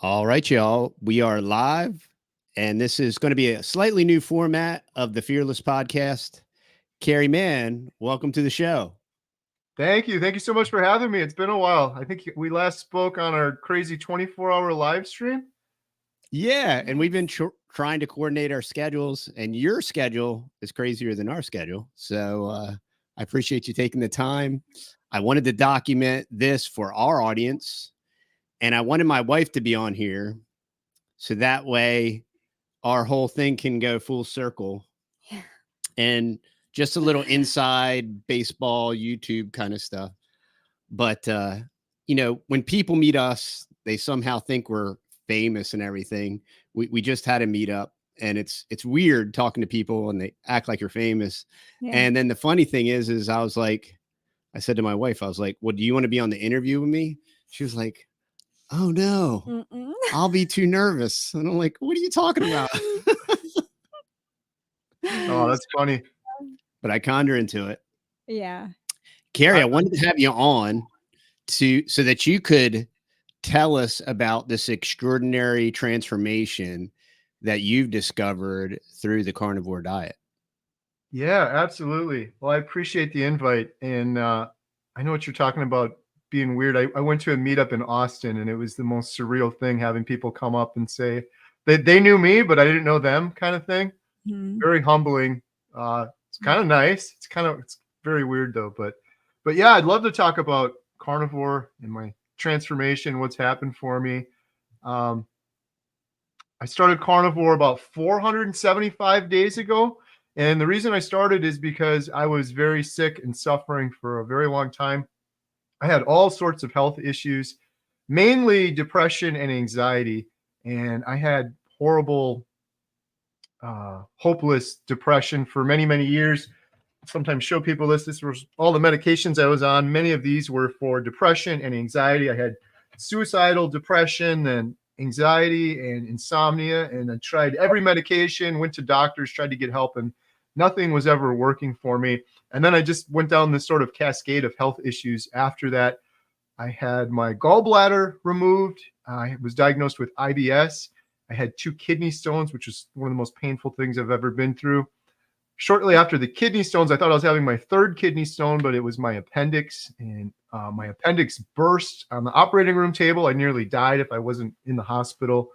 All right, y'all. We are live, and this is going to be a slightly new format of the Fearless podcast. Carrie Mann, welcome to the show. Thank you. Thank you so much for having me. It's been a while. I think we last spoke on our crazy 24-hour live stream. Yeah, and we've been trying to coordinate our schedules, and your schedule is crazier than our schedule. So I appreciate you taking the time. I wanted to document this for our audience, and I wanted my wife to be on here so that way our whole thing can go full circle. Yeah. And just a little inside baseball YouTube kind of stuff. But when people meet us, they somehow think we're famous and everything. We just had a meetup, and it's weird talking to people and they act like you're famous. Yeah. And then the funny thing is I said to my wife, I was like, well, do you want to be on the interview with me? She was like, oh no, I'll be too nervous. And I'm like, what are you talking about? Oh, that's funny. But I conned her into it. Yeah. Carrie, I wanted to have you on so that you could tell us about this extraordinary transformation that you've discovered through the carnivore diet. Yeah, absolutely. Well, I appreciate the invite. And I know what you're talking about being weird. I went to a meetup in Austin, and it was the most surreal thing having people come up and say they knew me, but I didn't know them kind of thing. Mm-hmm. Very humbling. It's kind of nice. It's very weird though. But yeah, I'd love to talk about carnivore and my transformation, what's happened for me. I started carnivore about 475 days ago. And the reason I started is because I was very sick and suffering for a very long time. I had all sorts of health issues, mainly depression and anxiety. And I had horrible, hopeless depression for many, many years. Sometimes show people this. This was all the medications I was on. Many of these were for depression and anxiety. I had suicidal depression and anxiety and insomnia. And I tried every medication, went to doctors, tried to get help, and nothing was ever working for me. And then I just went down this sort of cascade of health issues after that. I had my gallbladder removed. I was diagnosed with IBS. I had 2 kidney stones, which is one of the most painful things I've ever been through. Shortly after the kidney stones, I thought I was having my 3rd kidney stone, but it was my appendix. And my appendix burst on the operating room table. I nearly died if I wasn't in the hospital.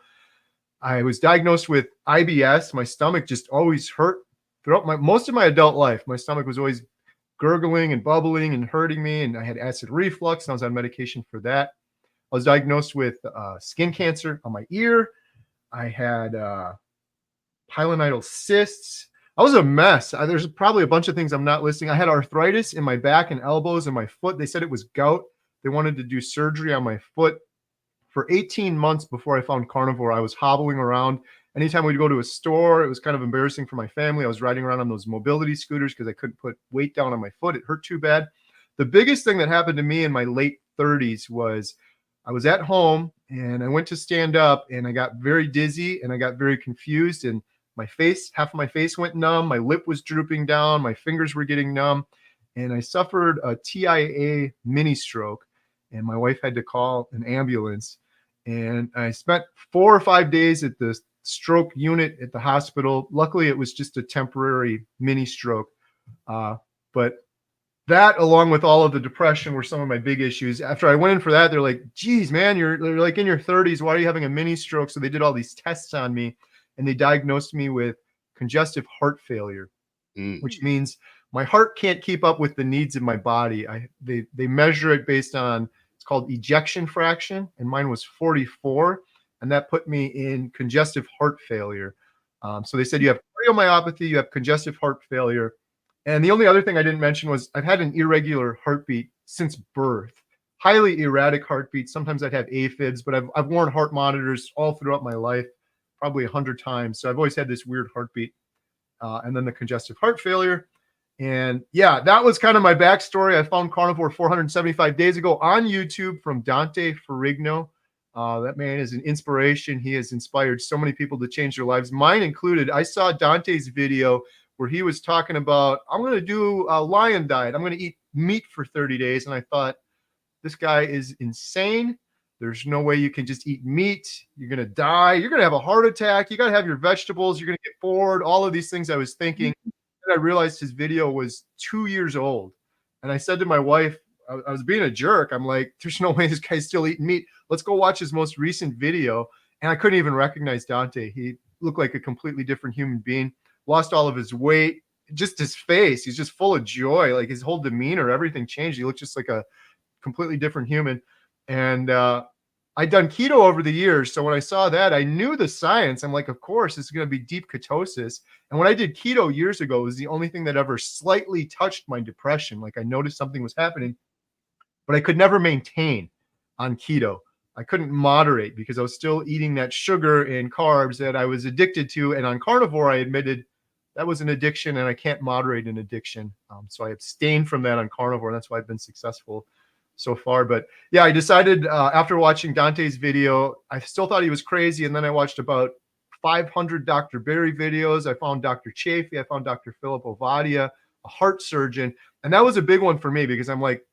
I was diagnosed with IBS. My stomach just always hurt. Throughout most of my adult life, my stomach was always gurgling and bubbling and hurting me, and I had acid reflux, and I was on medication for that. I was diagnosed with skin cancer on my ear. I had pilonidal cysts. I was a mess. There's probably a bunch of things I'm not listing. I had arthritis in my back and elbows and my foot. They said it was gout. They wanted to do surgery on my foot. For 18 months before I found carnivore, I was hobbling around. Anytime we'd go to a store, it was kind of embarrassing for my family. I was riding around on those mobility scooters because I couldn't put weight down on my foot. It hurt too bad. The biggest thing that happened to me in my late 30s was I was at home and I went to stand up and I got very dizzy and I got very confused, and my face, half of my face went numb. My lip was drooping down. My fingers were getting numb, and I suffered a TIA mini stroke, and my wife had to call an ambulance. And I spent 4 or 5 days at the stroke unit at the hospital. Luckily, it was just a temporary mini stroke. But that, along with all of the depression, were some of my big issues. After I went in for that, they're like, geez, man, you're like in your 30s. Why are you having a mini stroke? So they did all these tests on me, and they diagnosed me with congestive heart failure, which means my heart can't keep up with the needs of my body. They measure it based on, it's called ejection fraction, and mine was 44. And that put me in congestive heart failure. So they said you have cardiomyopathy, you have congestive heart failure. And the only other thing I didn't mention was I've had an irregular heartbeat since birth, highly erratic heartbeat. Sometimes I'd have AFibs, but I've worn heart monitors all throughout my life, probably 100 times. So I've always had this weird heartbeat. And then the congestive heart failure. And yeah, that was kind of my backstory. I found carnivore 475 days ago on YouTube from Dante Ferrigno. That man is an inspiration. He has inspired so many people to change their lives, mine included. I saw Dante's video where he was talking about, I'm going to do a lion diet. I'm going to eat meat for 30 days. And I thought, this guy is insane. There's no way you can just eat meat. You're going to die. You're going to have a heart attack. You got to have your vegetables. You're going to get bored. All of these things I was thinking. And I realized his video was 2 years old. And I said to my wife, I was being a jerk. I'm like, there's no way this guy's still eating meat. Let's go watch his most recent video. And I couldn't even recognize Dante. He looked like a completely different human being, lost all of his weight, just his face. He's just full of joy. Like his whole demeanor, everything changed. He looked just like a completely different human. And I'd done keto over the years. So when I saw that, I knew the science. I'm like, of course, it's going to be deep ketosis. And when I did keto years ago, it was the only thing that ever slightly touched my depression. Like I noticed something was happening, but I could never maintain on keto. I couldn't moderate because I was still eating that sugar and carbs that I was addicted to. And on carnivore, I admitted that was an addiction and I can't moderate an addiction. So I abstained from that on carnivore. And that's why I've been successful so far. But yeah, I decided after watching Dante's video, I still thought he was crazy. And then I watched about 500 Dr. Berry videos. I found Dr. Chafee. I found Dr. Philip Ovadia, a heart surgeon. And that was a big one for me because I'm like,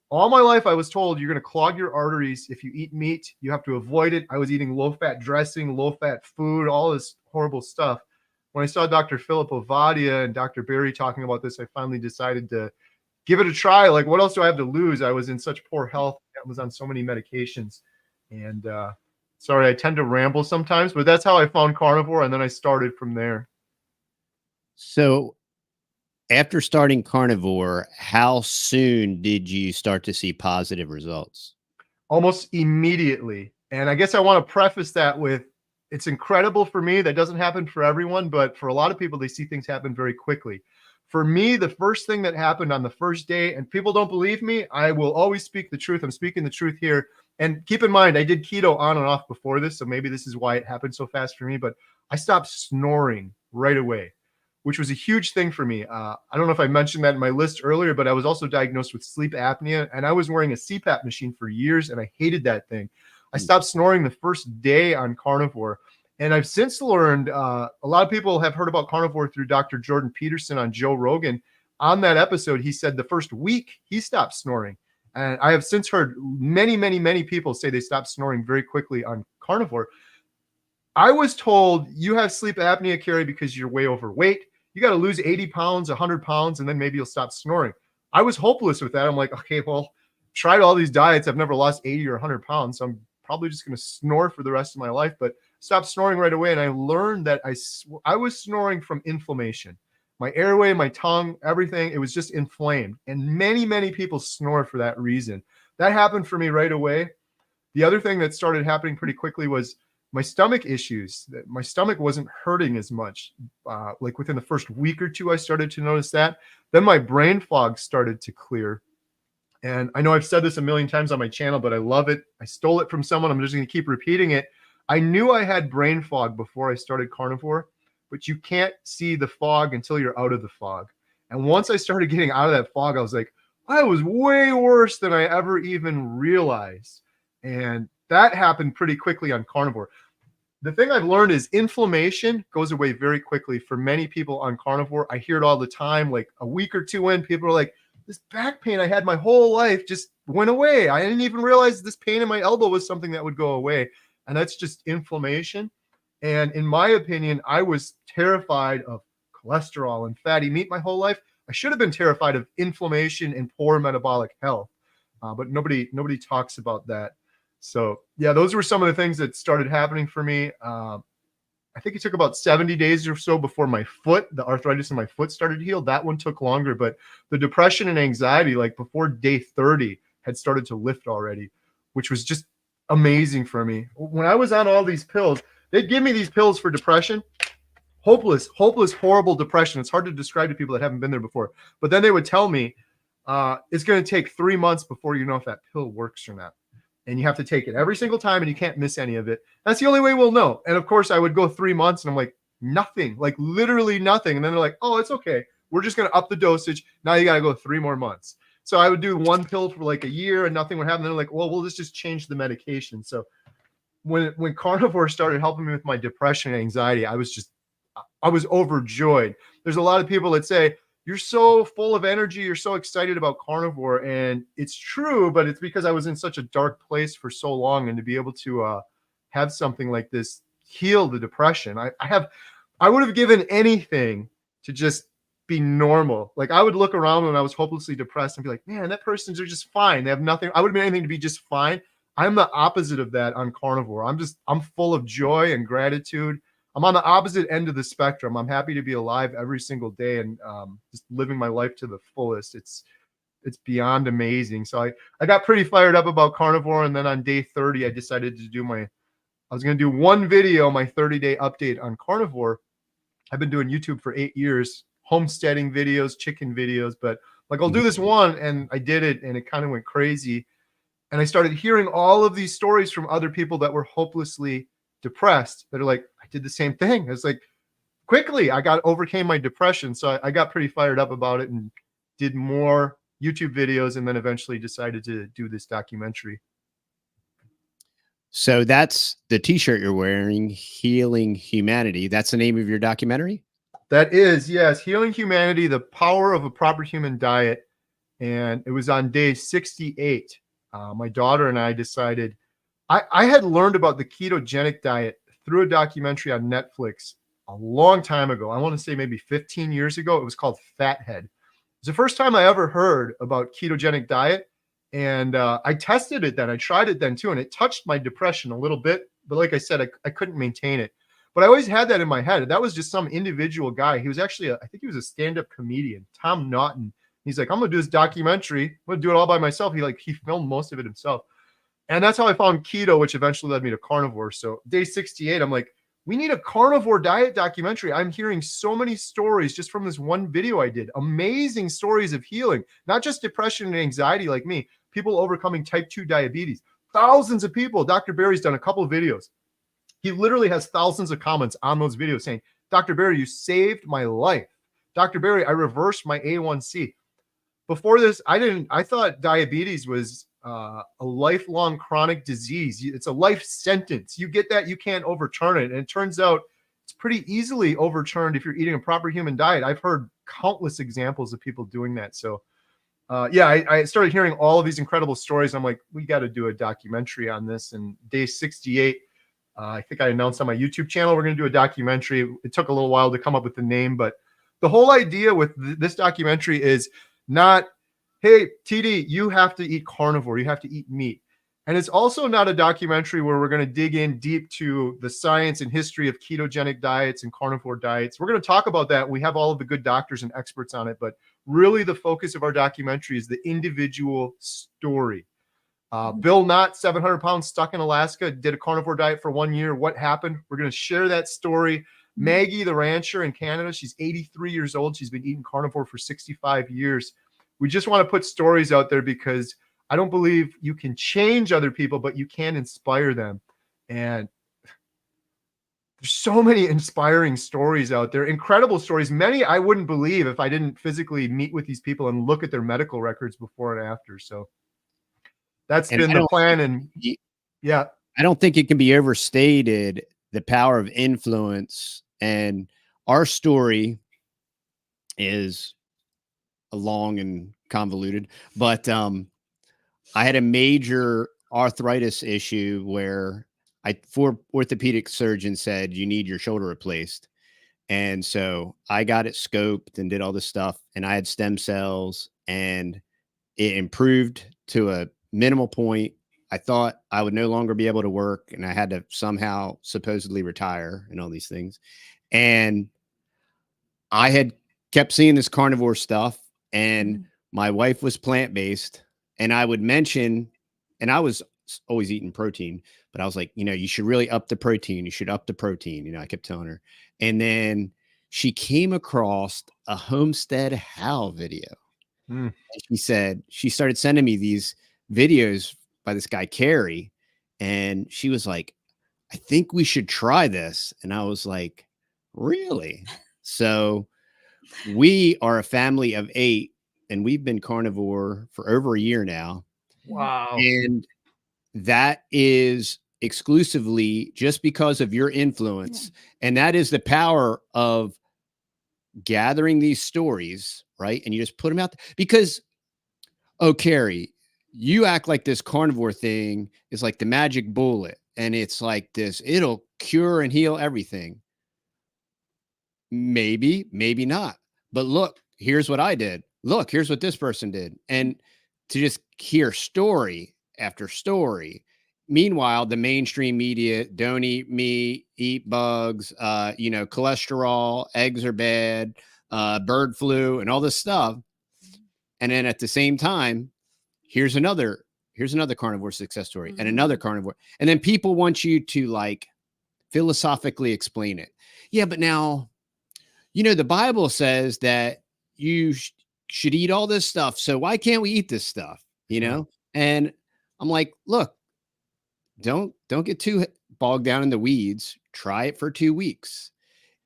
all my life I was told you're going to clog your arteries if you eat meat. You have to avoid it. I was eating low-fat dressing, low-fat food, all this horrible stuff. When I saw Dr. Philip Ovadia and Dr. Berry talking about this, I finally decided to give it a try. Like, what else do I have to lose? I was in such poor health. I was on so many medications. And sorry, I tend to ramble sometimes, but that's how I found carnivore. And then I started from there. So after starting carnivore, how soon did you start to see positive results? Almost immediately. And I guess I want to preface that with, it's incredible for me. That doesn't happen for everyone, but for a lot of people, they see things happen very quickly. For me, the first thing that happened on the first day, and people don't believe me, I will always speak the truth. I'm speaking the truth here. And keep in mind, I did keto on and off before this, so maybe this is why it happened so fast for me, but I stopped snoring right away, which was a huge thing for me. I don't know if I mentioned that in my list earlier, but I was also diagnosed with sleep apnea, and I was wearing a CPAP machine for years, and I hated that thing. I stopped snoring the first day on carnivore, and I've since learned, a lot of people have heard about carnivore through Dr. Jordan Peterson on Joe Rogan. On that episode, he said the first week he stopped snoring. And I have since heard many, many, many people say they stopped snoring very quickly on carnivore. I was told you have sleep apnea, Carrie, because you're way overweight. You got to lose 80 pounds, 100 pounds, and then maybe you'll stop snoring. I was hopeless with that. I'm like, okay, well, tried all these diets. I've never lost 80 or 100 pounds. So I'm probably just going to snore for the rest of my life, but stopped snoring right away. And I learned that I was snoring from inflammation. My airway, my tongue, everything, it was just inflamed. And many, many people snore for that reason. That happened for me right away. The other thing that started happening pretty quickly was my stomach issues. My stomach wasn't hurting as much. Like within the first week or two, I started to notice that. Then my brain fog started to clear. And I know I've said this a million times on my channel, but I love it. I stole it from someone. I'm just going to keep repeating it. I knew I had brain fog before I started carnivore, but you can't see the fog until you're out of the fog. And once I started getting out of that fog, I was like, I was way worse than I ever even realized. And that happened pretty quickly on carnivore. The thing I've learned is inflammation goes away very quickly for many people on carnivore. I hear it all the time. Like a week or two in, people are like, this back pain I had my whole life just went away. I didn't even realize this pain in my elbow was something that would go away. And that's just inflammation. And in my opinion, I was terrified of cholesterol and fatty meat my whole life. I should have been terrified of inflammation and poor metabolic health. But nobody talks about that. So yeah, those were some of the things that started happening for me. I think it took about 70 days or so before my foot, the arthritis in my foot started to heal. That one took longer, but the depression and anxiety, like before day 30, had started to lift already, which was just amazing for me. When I was on all these pills, they'd give me these pills for depression, hopeless, horrible depression. It's hard to describe to people that haven't been there before. But then they would tell me, it's going to take 3 months before you know if that pill works or not. And you have to take it every single time and you can't miss any of it. That's the only way we'll know. And of course I would go 3 months and I'm like, nothing, like literally nothing. And then they're like, oh, it's okay. We're just going to up the dosage. Now you got to go 3 more months. So I would do one pill for like a year and nothing would happen. They're like, well, we'll just change the medication. So when carnivore started helping me with my depression and anxiety, I was overjoyed. There's a lot of people that say, you're so full of energy. You're so excited about carnivore. And it's true, but it's because I was in such a dark place for so long. And to be able to have something like this heal the depression, I would have given anything to just be normal. Like I would look around when I was hopelessly depressed and be like, man, that person's are just fine. They have nothing. I would have been anything to be just fine. I'm the opposite of that on carnivore. I'm full of joy and gratitude. I'm on the opposite end of the spectrum. I'm happy to be alive every single day and just living my life to the fullest. It's beyond amazing. So I got pretty fired up about carnivore. And then on day 30, I decided to do I was going to do one video, my 30-day update on carnivore. I've been doing YouTube for 8 years, homesteading videos, chicken videos, but like I'll do this one, and I did it and it kind of went crazy. And I started hearing all of these stories from other people that were hopelessly depressed that are like, I did the same thing. It's like quickly I overcame my depression. So I got pretty fired up about it and did more YouTube videos, and then eventually decided to do this documentary. So that's the t-shirt you're wearing, Healing Humanity. That's the name of your documentary? That is, yes. Healing Humanity, the Power of a Proper Human Diet. And it was on day 68. My daughter and I decided, I had learned about the ketogenic diet through a documentary on Netflix a long time ago. I want to say maybe 15 years ago. It was called Fathead. It was the first time I ever heard about ketogenic diet. And I tested it then. I tried it then too. And it touched my depression a little bit. But like I said, I couldn't maintain it. But I always had that in my head. That was just some individual guy. He was actually, I think he was a stand-up comedian, Tom Naughton. He's like, I'm going to do this documentary. I'm going to do it all by myself. He filmed most of it himself. And that's how I found keto, which eventually led me to carnivore. So day 68, I'm like, we need a carnivore diet documentary. I'm hearing so many stories just from this one video I did. Amazing stories of healing, not just depression and anxiety like me, people overcoming type 2 diabetes. Thousands of people. Dr. Barry's done a couple of videos. He literally has thousands of comments on those videos saying, Dr. Barry, you saved my life. Dr. Barry, I reversed my A1C. Before this, I thought diabetes was a lifelong chronic disease. It's a life sentence. You get that, you can't overturn it. And it turns out it's pretty easily overturned if you're eating a proper human diet. I've heard countless examples of people doing that. So I started hearing all of these incredible stories. I'm like, we got to do a documentary on this. And day 68, I think I announced on my YouTube channel, we're going to do a documentary. It took a little while to come up with the name, but the whole idea with this documentary is not, hey, TD, you have to eat carnivore. You have to eat meat. And it's also not a documentary where we're going to dig in deep to the science and history of ketogenic diets and carnivore diets. We're going to talk about that. We have all of the good doctors and experts on it, but really the focus of our documentary is the individual story. Bill Knott, 700 pounds, stuck in Alaska, did a carnivore diet for 1 year. What happened? We're going to share that story. Maggie, the rancher in Canada, she's 83 years old. She's been eating carnivore for 65 years. We just want to put stories out there because I don't believe you can change other people, but you can inspire them. And there's so many inspiring stories out there, incredible stories. Many I wouldn't believe if I didn't physically meet with these people and look at their medical records before and after. So that's been the plan. And yeah, I don't think it can be overstated, the power of influence. And our story is long and convoluted, but I had a major arthritis issue where four orthopedic surgeons said you need your shoulder replaced. And so I got it scoped and did all this stuff, and I had stem cells, and it improved to a minimal point. I thought I would no longer be able to work, and I had to somehow supposedly retire and all these things. And I had kept seeing this carnivore stuff, and my wife was plant-based, and I would mention, and I was always eating protein, but I was like, you should really up the protein. You should up the protein. I kept telling her. And then she came across a Homestead How video. And she started sending me these videos by this guy, Carrie. And she was like, I think we should try this. And I was like, really? So we are a family of 8, and we've been carnivore for over a year now. Wow. And that is exclusively just because of your influence. And that is the power of gathering these stories right? And you just put them out there. Because, oh, Carrie, you act like this carnivore thing is like the magic bullet. And it's like this, it'll cure and heal everything. Maybe, maybe not. But look, here's what I did. Look, here's what this person did. And to just hear story after story. Meanwhile, the mainstream media, don't eat meat, eat bugs, cholesterol, eggs are bad, bird flu, and all this stuff. And then at the same time, here's another carnivore success story and another carnivore. And then people want you to like philosophically explain it. Yeah, but now, the Bible says that you should eat all this stuff. So why can't we eat this stuff? And I'm like, look, don't get too bogged down in the weeds. Try it for 2 weeks.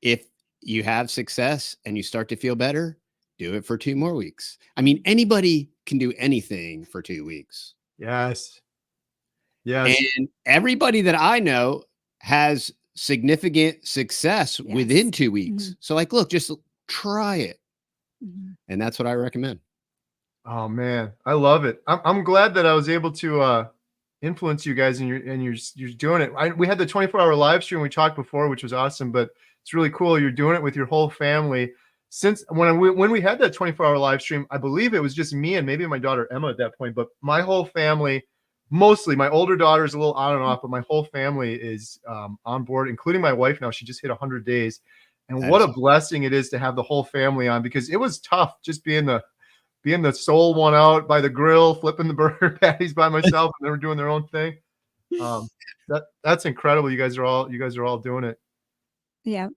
If you have success and you start to feel better, do it for 2 more weeks. I mean, anybody can do anything for 2 weeks. Yes. And everybody that I know has significant success within 2 weeks. So like, look, just try it. And that's what I recommend. Oh man, I love it. I'm glad that I was able to influence you guys, and you're doing it. We had the 24-hour live stream we talked before, which was awesome, but it's really cool. You're doing it with your whole family. Since when we had that 24-hour live stream, I believe it was just me and maybe my daughter Emma at that point, but my whole family, mostly my older daughter is a little on and off, but my whole family is on board, including my wife. Now she just hit 100 days, and what a blessing it is to have the whole family on, because it was tough just being the sole one out by the grill, flipping the burger patties by myself, and they were doing their own thing. That's incredible. You guys are all doing it. Yeah.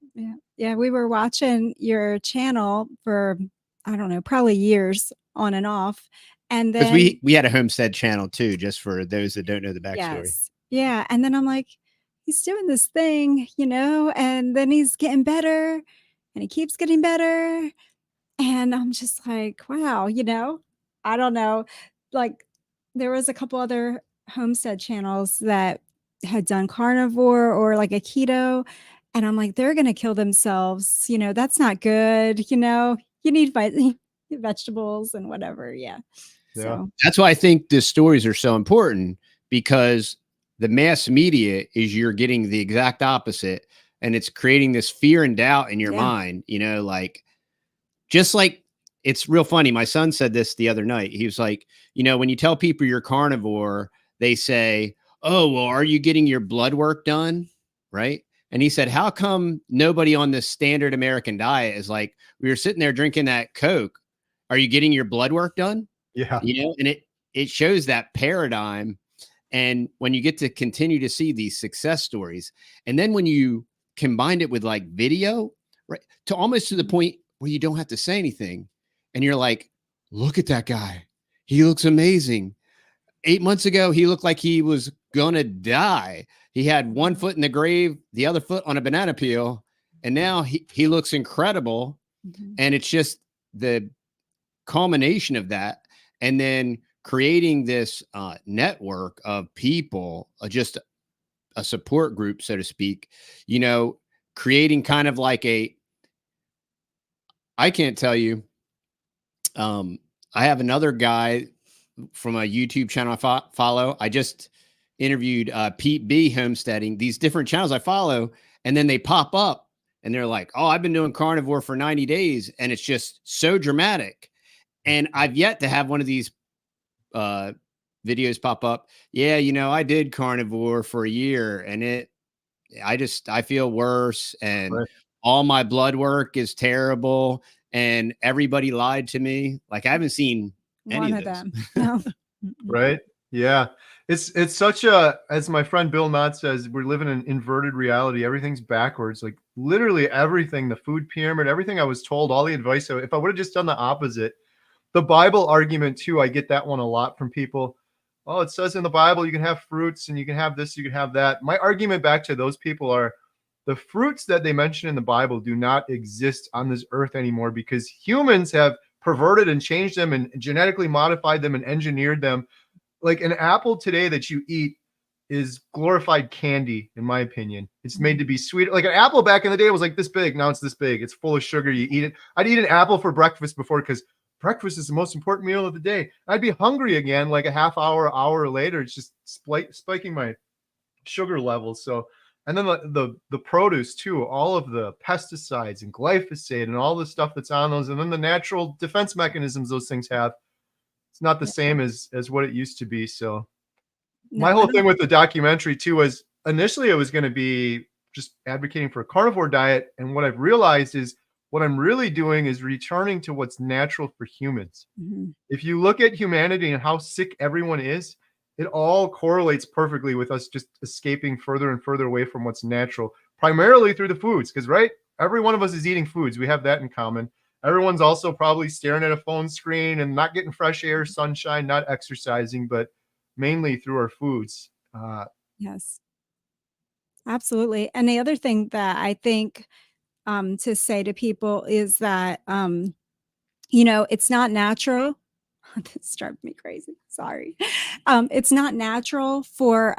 We were watching your channel for, I don't know, probably years on and off. And then we had a homestead channel too, just for those that don't know the backstory. Yes. Yeah. And then I'm like, he's doing this thing, and then he's getting better and he keeps getting better. And I'm just like, wow, I don't know. Like there was a couple other homestead channels that had done carnivore or like a keto. And I'm like, they're going to kill themselves. That's not good. You need vegetables and whatever. Yeah. So that's why I think the stories are so important, because the mass media is you're getting the exact opposite, and it's creating this fear and doubt in your mind, just like, it's real funny. My son said this the other night. He was like, when you tell people you're carnivore, they say, oh, well, are you getting your blood work done? Right. And he said, how come nobody on this standard American diet is like, we were sitting there drinking that Coke. Are you getting your blood work done? Yeah. And it shows that paradigm. And when you get to continue to see these success stories, and then when you combine it with like video, right, to almost to the point where you don't have to say anything, and you're like, look at that guy. He looks amazing. 8 months ago, he looked like he was going to die. He had one foot in the grave, the other foot on a banana peel. And now he looks incredible. And it's just the culmination of that. And then creating this network of people, just a support group, so to speak, creating kind of like I can't tell you. I have another guy from a YouTube channel I follow. I just interviewed Pete B homesteading, these different channels I follow, and then they pop up and they're like, oh, I've been doing carnivore for 90 days. And it's just so dramatic. And I've yet to have one of these videos pop up. Yeah. I did carnivore for a year, and I feel worse, and all my blood work is terrible, and everybody lied to me. Like, I haven't seen any of them. No. Right. Yeah. It's such as my friend Bill Knott says, we're living in an inverted reality. Everything's backwards. Like literally everything, the food pyramid, everything I was told, all the advice. So if I would have just done the opposite, the Bible argument too, I get that one a lot from people. Oh, it says in the Bible, you can have fruits and you can have this, you can have that. My argument back to those people are, the fruits that they mention in the Bible do not exist on this earth anymore, because humans have perverted and changed them and genetically modified them and engineered them. Like an apple today that you eat is glorified candy, in my opinion. It's made to be sweet. Like an apple back in the day was like this big. Now it's this big. It's full of sugar. You eat it. I'd eat an apple for breakfast before because breakfast is the most important meal of the day. I'd be hungry again like a half hour later. It's just spiking my sugar levels. So, and then the produce too, all of the pesticides and glyphosate and all the stuff that's on those, and then the natural defense mechanisms those things have. It's not the same as what it used to be. So my whole thing with the documentary too was initially it was going to be just advocating for a carnivore diet. And what I've realized is what I'm really doing is returning to what's natural for humans. If you look at humanity and how sick everyone is, it all correlates perfectly with us just escaping further and further away from what's natural, primarily through the foods. Because, right, every one of us is eating foods. We have that in common. Everyone's also probably staring at a phone screen and not getting fresh air, sunshine, not exercising, but mainly through our foods. Yes, absolutely. And the other thing that I think to say to people is that, it's not natural. This drives me crazy. Sorry. It's not natural for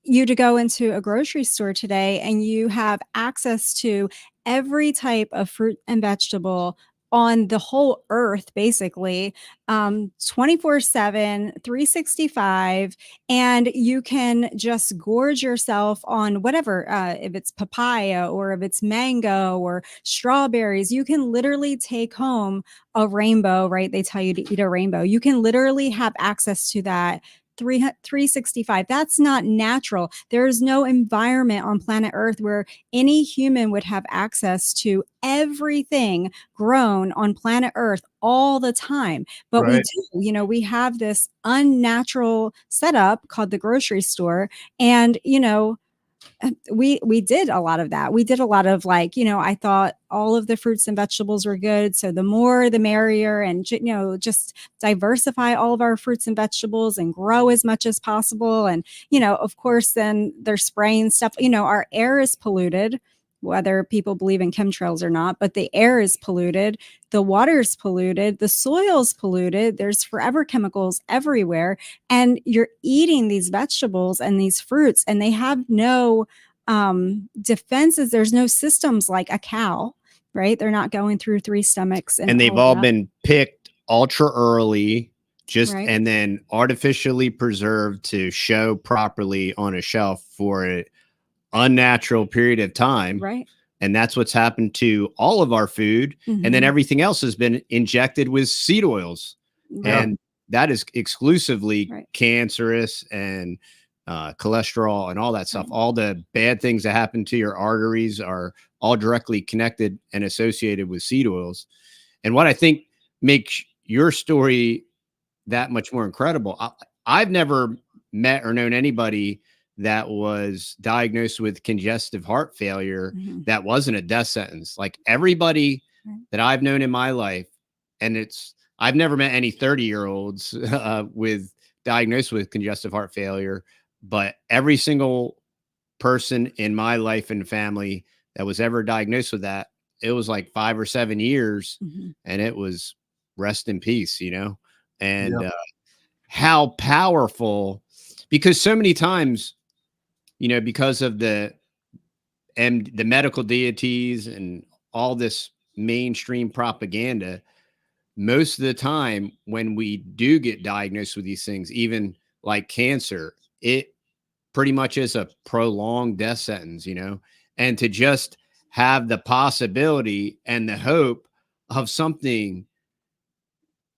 you to go into a grocery store today and you have access to every type of fruit and vegetable on the whole earth, basically, 24/7, 365, and you can just gorge yourself on whatever, if it's papaya or if it's mango or strawberries. You can literally take home a rainbow, right? They tell you to eat a rainbow. You can literally have access to that 365. That's not natural. There is no environment on planet Earth where any human would have access to everything grown on planet Earth all the time. But we do, we have this unnatural setup called the grocery store. And, we did a lot of that. We did a lot of I thought all of the fruits and vegetables were good. So the more the merrier, and, just diversify all of our fruits and vegetables and grow as much as possible. And, of course, then they're spraying stuff, our air is polluted, whether people believe in chemtrails or not, but the air is polluted, the water is polluted, the soil's polluted, there's forever chemicals everywhere. And you're eating these vegetables and these fruits, and they have no defenses. There's no systems like a cow, right? They're not going through 3 stomachs. And they've all been picked ultra early, and then artificially preserved to show properly on a shelf for it unnatural period of time, right? And that's what's happened to all of our food. And then everything else has been injected with seed oils, and that is exclusively cancerous and cholesterol and all that stuff. All the bad things that happen to your arteries are all directly connected and associated with seed oils. And what I think makes your story that much more incredible, I've never met or known anybody that was diagnosed with congestive heart failure that wasn't a death sentence. Like everybody that I've known in my life, and I've never met any 30-year-olds with diagnosed with congestive heart failure, but every single person in my life and family that was ever diagnosed with that, it was like 5 or 7 years, and it was rest in peace, and how powerful, because so many times, because of the medical deities and all this mainstream propaganda, most of the time when we do get diagnosed with these things, even like cancer, it pretty much is a prolonged death sentence, and to just have the possibility and the hope of something,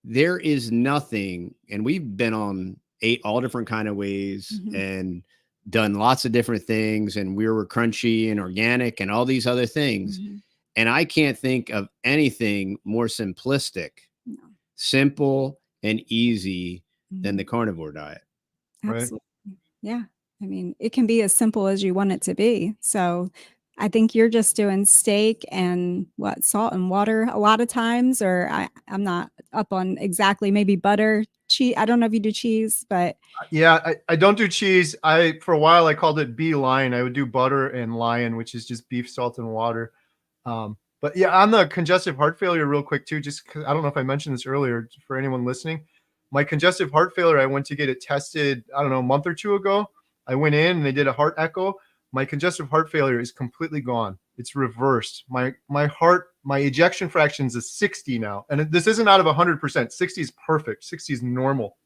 there is nothing. And we've been on 8 all different kind of ways and done lots of different things, and we were crunchy and organic and all these other things. And I can't think of anything more simplistic, simple and easy than the carnivore diet. Absolutely. Yeah. I mean, it can be as simple as you want it to be. So I think you're just doing steak and salt and water a lot of times, or I'm not up on exactly, maybe butter, cheese. I don't know if you do cheese, but yeah, I don't do cheese. For a while I called it bee lion. I would do butter and lion, which is just beef, salt, and water. But yeah, on the congestive heart failure, real quick too, just 'cause I don't know if I mentioned this earlier for anyone listening. My congestive heart failure, I went to get it tested, I don't know, a month or 2 ago. I went in and they did a heart echo. My congestive heart failure is completely gone. It's reversed. My ejection fraction is a 60 now. And this isn't out of 100%. 60 is perfect. 60 is normal.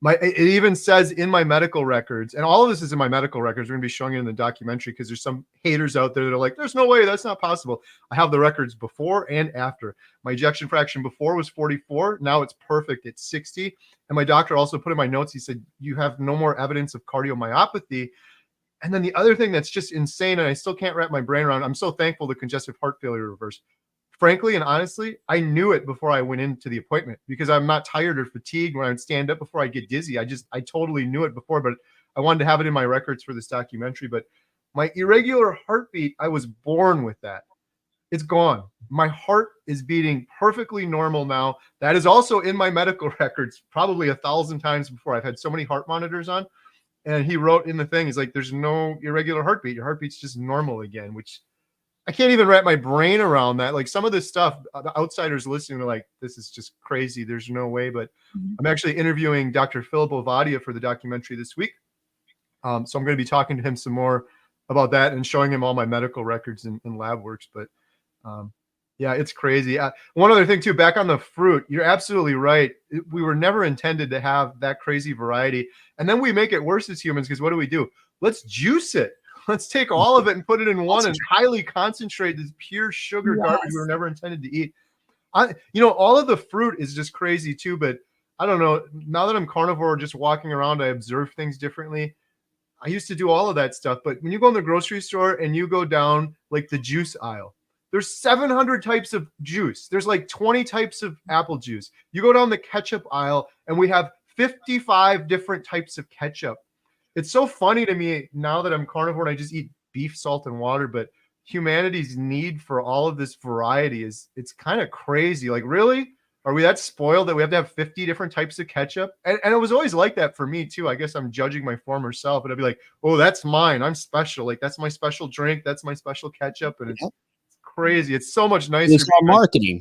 It even says in my medical records, and all of this is in my medical records. We're going to be showing it in the documentary because there's some haters out there that are like, there's no way, that's not possible. I have the records before and after. My ejection fraction before was 44. Now it's perfect. It's 60. And my doctor also put in my notes, he said, you have no more evidence of cardiomyopathy. And then the other thing that's just insane, and I still can't wrap my brain around, I'm so thankful the congestive heart failure reversed. Frankly and honestly, I knew it before I went into the appointment because I'm not tired or fatigued when I would stand up before I get dizzy. I totally knew it before, but I wanted to have it in my records for this documentary. But my irregular heartbeat, I was born with that. It's gone. My heart is beating perfectly normal now. That is also in my medical records, probably 1,000 times before. I've had so many heart monitors on. And he wrote in the thing, he's like, there's no irregular heartbeat. Your heartbeat's just normal again, which I can't even wrap my brain around that. Like some of this stuff, the outsiders listening are like, this is just crazy. There's no way. But I'm actually interviewing Dr. Philip Ovadia for the documentary this week. So I'm going to be talking to him some more about that and showing him all my medical records and lab works. But yeah, it's crazy. One other thing too, back on the fruit, you're absolutely right. We were never intended to have that crazy variety. And then we make it worse as humans because what do? Let's juice it. Let's take all of it and put it in one and highly concentrate this pure sugar garbage we were never intended to eat. All of the fruit is just crazy too, but I don't know. Now that I'm carnivore, just walking around, I observe things differently. I used to do all of that stuff, but when you go in the grocery store and you go down like the juice aisle, there's 700 types of juice. There's like 20 types of apple juice. You go down the ketchup aisle and we have 55 different types of ketchup. It's so funny to me now that I'm carnivore and I just eat beef, salt, and water, but humanity's need for all of this variety it's kind of crazy. Like, really? Are we that spoiled that we have to have 50 different types of ketchup? And it was always like that for me too. I guess I'm judging my former self, but I'd be like, oh, that's mine. I'm special. Like, that's my special drink. That's my special ketchup. And it's crazy. It's so much nicer. It's all marketing.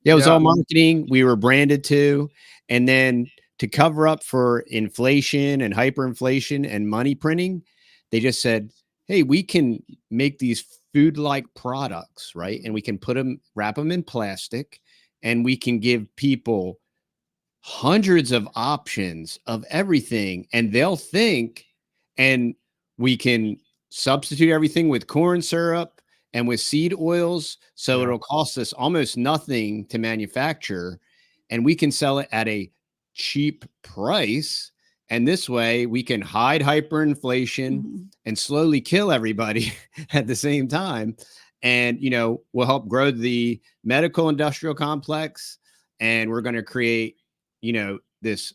Yeah, it was all marketing. We were branded to, and then to cover up for inflation and hyperinflation and money printing, they just said, hey, we can make these food-like products, right? And we can wrap them in plastic, and we can give people hundreds of options of everything, and they'll think, and we can substitute everything with corn syrup and with seed oils, so it'll cost us almost nothing to manufacture, and we can sell it at a cheap price, and this way we can hide hyperinflation and slowly kill everybody at the same time, and we'll help grow the medical industrial complex, and we're going to create this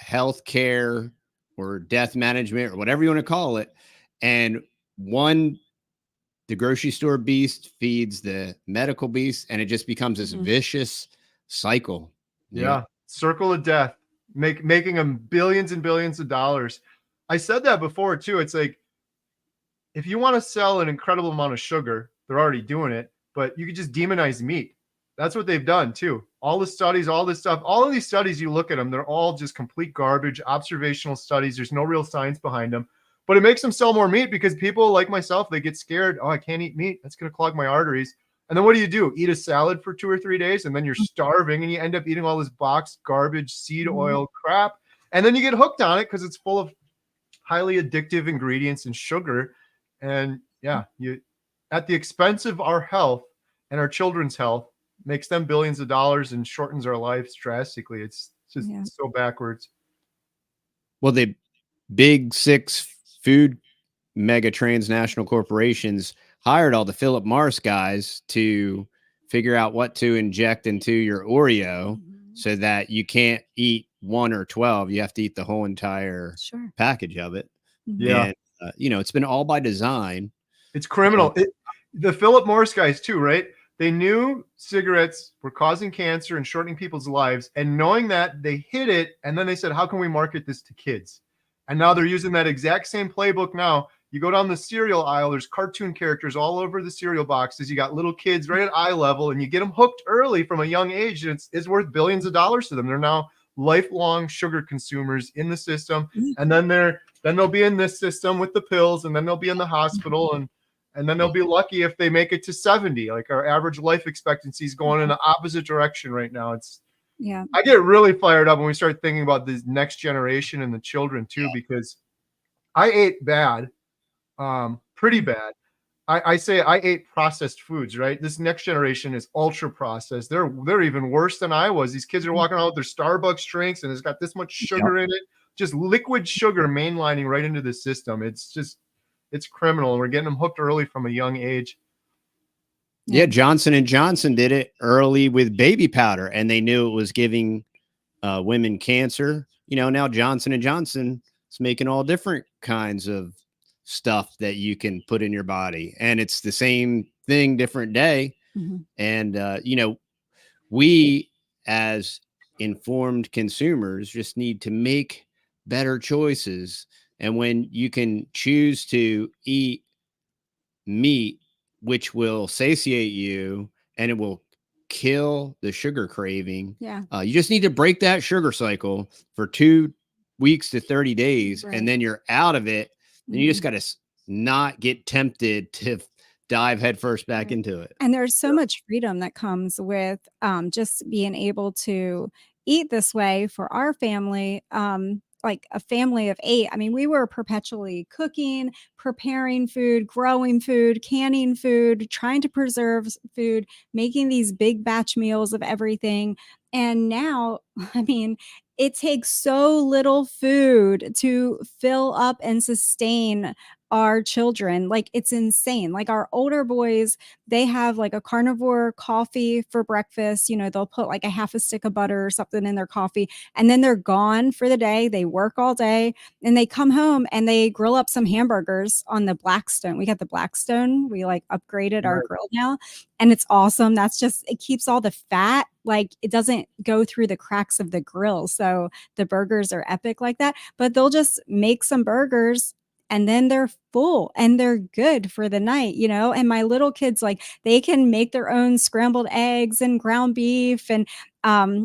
healthcare or death management or whatever you want to call it, and the grocery store beast feeds the medical beast, and it just becomes this vicious cycle. Circle of death, making them billions and billions of dollars. I said that before too. It's like, if you want to sell an incredible amount of sugar, they're already doing it, but you could just demonize meat. That's what they've done too. All the studies, all this stuff, all of these studies, you look at them, they're all just complete garbage, observational studies. There's no real science behind them, but it makes them sell more meat because people like myself, they get scared. Oh, I can't eat meat. That's going to clog my arteries. And then what do? Eat a salad for 2 or 3 days, and then you're starving, and you end up eating all this boxed garbage, seed oil crap. And then you get hooked on it because it's full of highly addictive ingredients and sugar. And you, at the expense of our health and our children's health, makes them billions of dollars and shortens our lives drastically. It's just so backwards. Well, the big 6 food mega transnational corporations hired all the Philip Morris guys to figure out what to inject into your Oreo so that you can't eat 1 or 12. You have to eat the whole entire package of it. And, it's been all by design. It's criminal. The Philip Morris guys too, right? They knew cigarettes were causing cancer and shortening people's lives. And knowing that, they hid it. And then they said, how can we market this to kids? And now they're using that exact same playbook now. You go down the cereal aisle, there's cartoon characters all over the cereal boxes. You got little kids right at eye level, and you get them hooked early from a young age, and it's worth billions of dollars to them. They're now lifelong sugar consumers in the system. And then they're then they'll be in this system with the pills, and then they'll be in the hospital, and then they'll be lucky if they make it to 70. Like our average life expectancy is going in the opposite direction right now. I get really fired up when we start thinking about this next generation and the children too, because I ate bad, pretty bad. I say I ate processed foods, right? This next generation is ultra processed. They're even worse than I was. These kids are walking around with their Starbucks drinks, and it's got this much sugar in it, just liquid sugar mainlining right into the system. It's criminal. And we're getting them hooked early from a young age. Yeah, Johnson & Johnson did it early with baby powder, and they knew it was giving women cancer. Now Johnson & Johnson is making all different kinds of stuff that you can put in your body, and it's the same thing, different day. And we as informed consumers just need to make better choices. And when you can choose to eat meat, which will satiate you and it will kill the sugar craving, you just need to break that sugar cycle for 2 weeks to 30 days, and then you're out of it. And you just got to not get tempted to dive headfirst back into it. And there's so much freedom that comes with just being able to eat this way for our family. Like a family of 8. I mean, we were perpetually cooking, preparing food, growing food, canning food, trying to preserve food, making these big batch meals of everything. And now, I mean, it takes so little food to fill up and sustain our children. Like, it's insane. Like, our older boys, they have like a carnivore coffee for breakfast. They'll put like a half a stick of butter or something in their coffee, and then they're gone for the day. They work all day, and they come home and they grill up some hamburgers on the Blackstone. We got the Blackstone. We like upgraded our grill now, and it's awesome. That's just, it keeps all the fat, like it doesn't go through the cracks of the grill. So the burgers are epic like that. But they'll just make some burgers, and then they're full and they're good for the night, and my little kids, like, they can make their own scrambled eggs and ground beef. And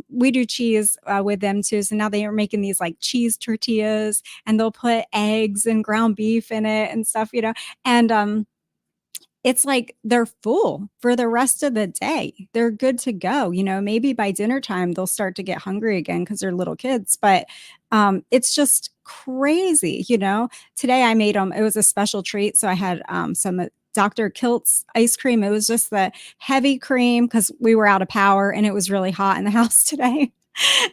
we do cheese with them too. So now they are making these like cheese tortillas, and they'll put eggs and ground beef in it and stuff, and it's like they're full for the rest of the day. They're good to go. Maybe by dinner time, they'll start to get hungry again because they're little kids. But it's just crazy. Today I made them. It was a special treat. So I had some Dr. Kilt's ice cream. It was just the heavy cream because we were out of power and it was really hot in the house today.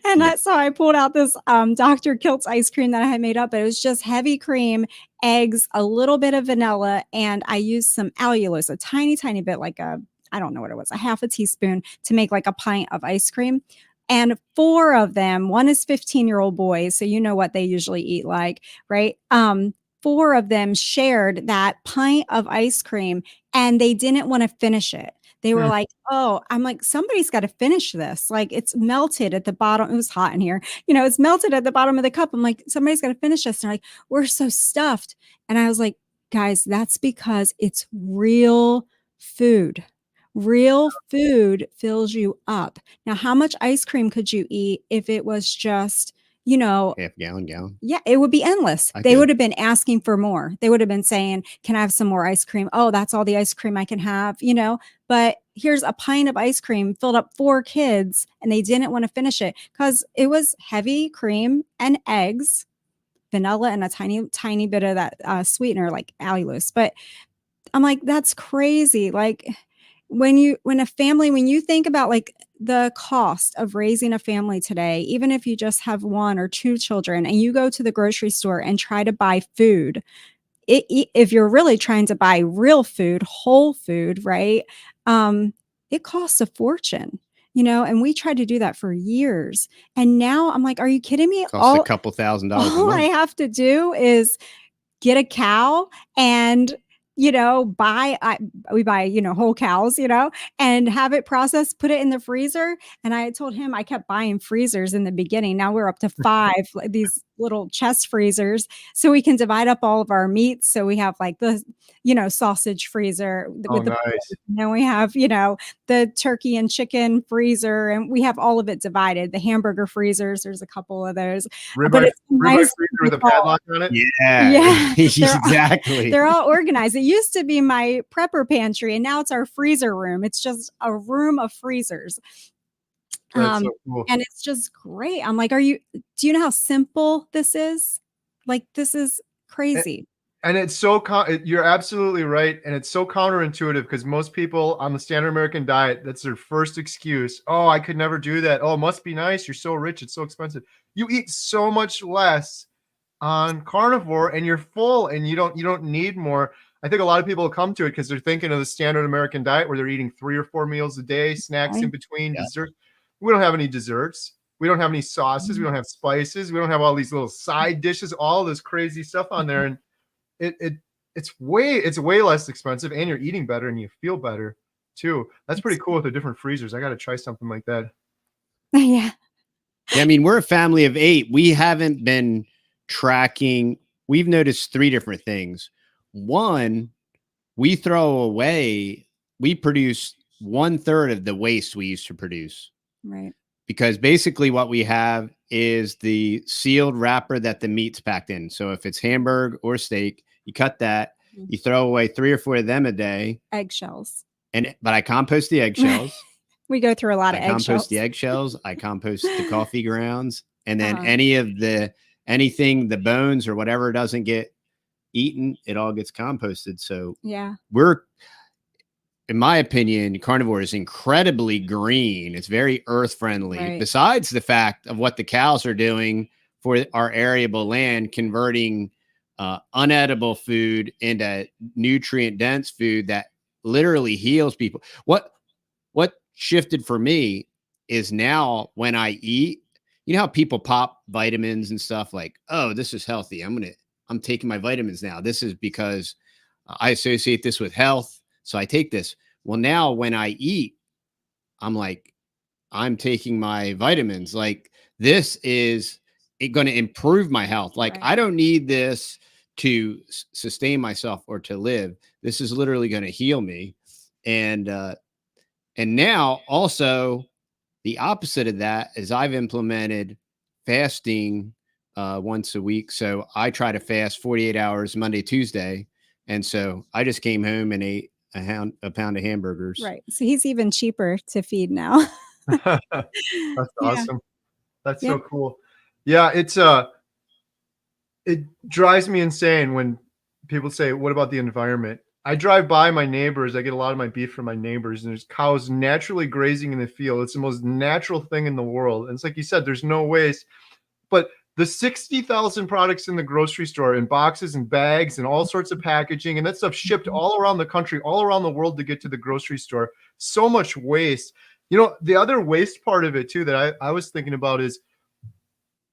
And so I pulled out this Dr. Kilt's ice cream that I had made up. It was just heavy cream, eggs, a little bit of vanilla, and I used some allulose, a tiny, tiny bit, like I don't know what it was, a half a teaspoon, to make like a pint of ice cream. And 4 of them, one is 15-year-old boys, so you know what they usually eat like, right? 4 of them shared that pint of ice cream, and they didn't want to finish it. They were like, oh, I'm like, somebody's got to finish this. Like, it's melted at the bottom. It was hot in here. It's melted at the bottom of the cup. I'm like, somebody's got to finish this. And they're like, we're so stuffed. And I was like, guys, that's because it's real food. Real food fills you up. Now, how much ice cream could you eat if it was just, half gallon? Yeah, it would be endless. They would have been asking for more. They would have been saying, can I have some more ice cream? Oh, that's all the ice cream I can have, But here's a pint of ice cream filled up 4 kids, and they didn't want to finish it because it was heavy cream and eggs, vanilla, and a tiny, tiny bit of that sweetener like allulose. But I'm like, that's crazy. Like, when you think about like the cost of raising a family today, even if you just have 1 or 2 children and you go to the grocery store and try to buy food, if you're really trying to buy real food, whole food, right? It costs a fortune, and we tried to do that for years. And now I'm like, are you kidding me? Costs a couple $1,000 a month. All I have to do is get a cow and we buy, whole cows, and have it processed, put it in the freezer. And I told him I kept buying freezers in the beginning. Now we're up to 5, these little chest freezers so we can divide up all of our meats. So we have like the, sausage freezer Oh, with the, nice. and then we have, the turkey and chicken freezer, and we have all of it divided. The hamburger freezers, there's a couple of those, but Ribeye it's nice. freezer with a padlock on it. Yeah, Yeah, exactly. they're all organized. It used to be my prepper pantry, and now it's our freezer room. It's just a room of freezers. That's so cool. And it's just great. I'm like, do you know how simple this is? Like, this is crazy. And it's so, you're absolutely right. And it's so counterintuitive because most people on the standard American diet, that's their first excuse. Oh, I could never do that. Oh, it must be nice. You're so rich. It's so expensive. You eat so much less on carnivore and you're full and you don't need more. I think a lot of people come to it because they're thinking of the standard American diet where they're eating 3 or 4 meals a day, snacks in between, dessert. We don't have any desserts. We don't have any sauces. We don't have spices. We don't have all these little side dishes, all this crazy stuff on there. And it's way less expensive, and you're eating better and you feel better too. That's pretty cool with the different freezers. I got to try something like that. Yeah. I mean, we're a family of 8. We haven't been tracking. We've noticed 3 different things. One, we throw away, we produce 1/3 of the waste we used to produce. Right. Because basically what we have is the sealed wrapper that the meat's packed in. So if it's hamburger or steak, you cut that, you throw away 3 or 4 of them a day. Eggshells. But I compost the eggshells. We go through a lot of eggshells. I compost the eggshells. I compost the coffee grounds. And then anything, the bones or whatever doesn't get eaten, it all gets composted. So yeah, in my opinion, carnivore is incredibly green. It's very earth friendly. Right. Besides the fact of what the cows are doing for our arable land, converting unedible food into nutrient dense food that literally heals people. What shifted for me is now when I eat, you know how people pop vitamins and stuff like, oh, this is healthy. I'm taking my vitamins now. This is because I associate this with health. So I take this. Well, now when I eat, I'm like, I'm taking my vitamins. Like, this is going to improve my health. Like, right. I don't need this to sustain myself or to live. This is literally going to heal me. And now also the opposite of that is I've implemented fasting once a week. So I try to fast 48 hours Monday, Tuesday. And so I just came home and ate a pound of hamburgers. Right. So he's even cheaper to feed now. That's awesome. That's so cool. Yeah. It drives me insane when people say, what about the environment? I drive by my neighbors. I get a lot of my beef from my neighbors, and there's cows naturally grazing in the field. It's the most natural thing in the world. And it's like you said, there's no waste, but the 60,000 products in the grocery store in boxes and bags and all sorts of packaging, and that stuff shipped all around the country, all around the world to get to the grocery store. So much waste. You know, the other waste part of it too that I was thinking about is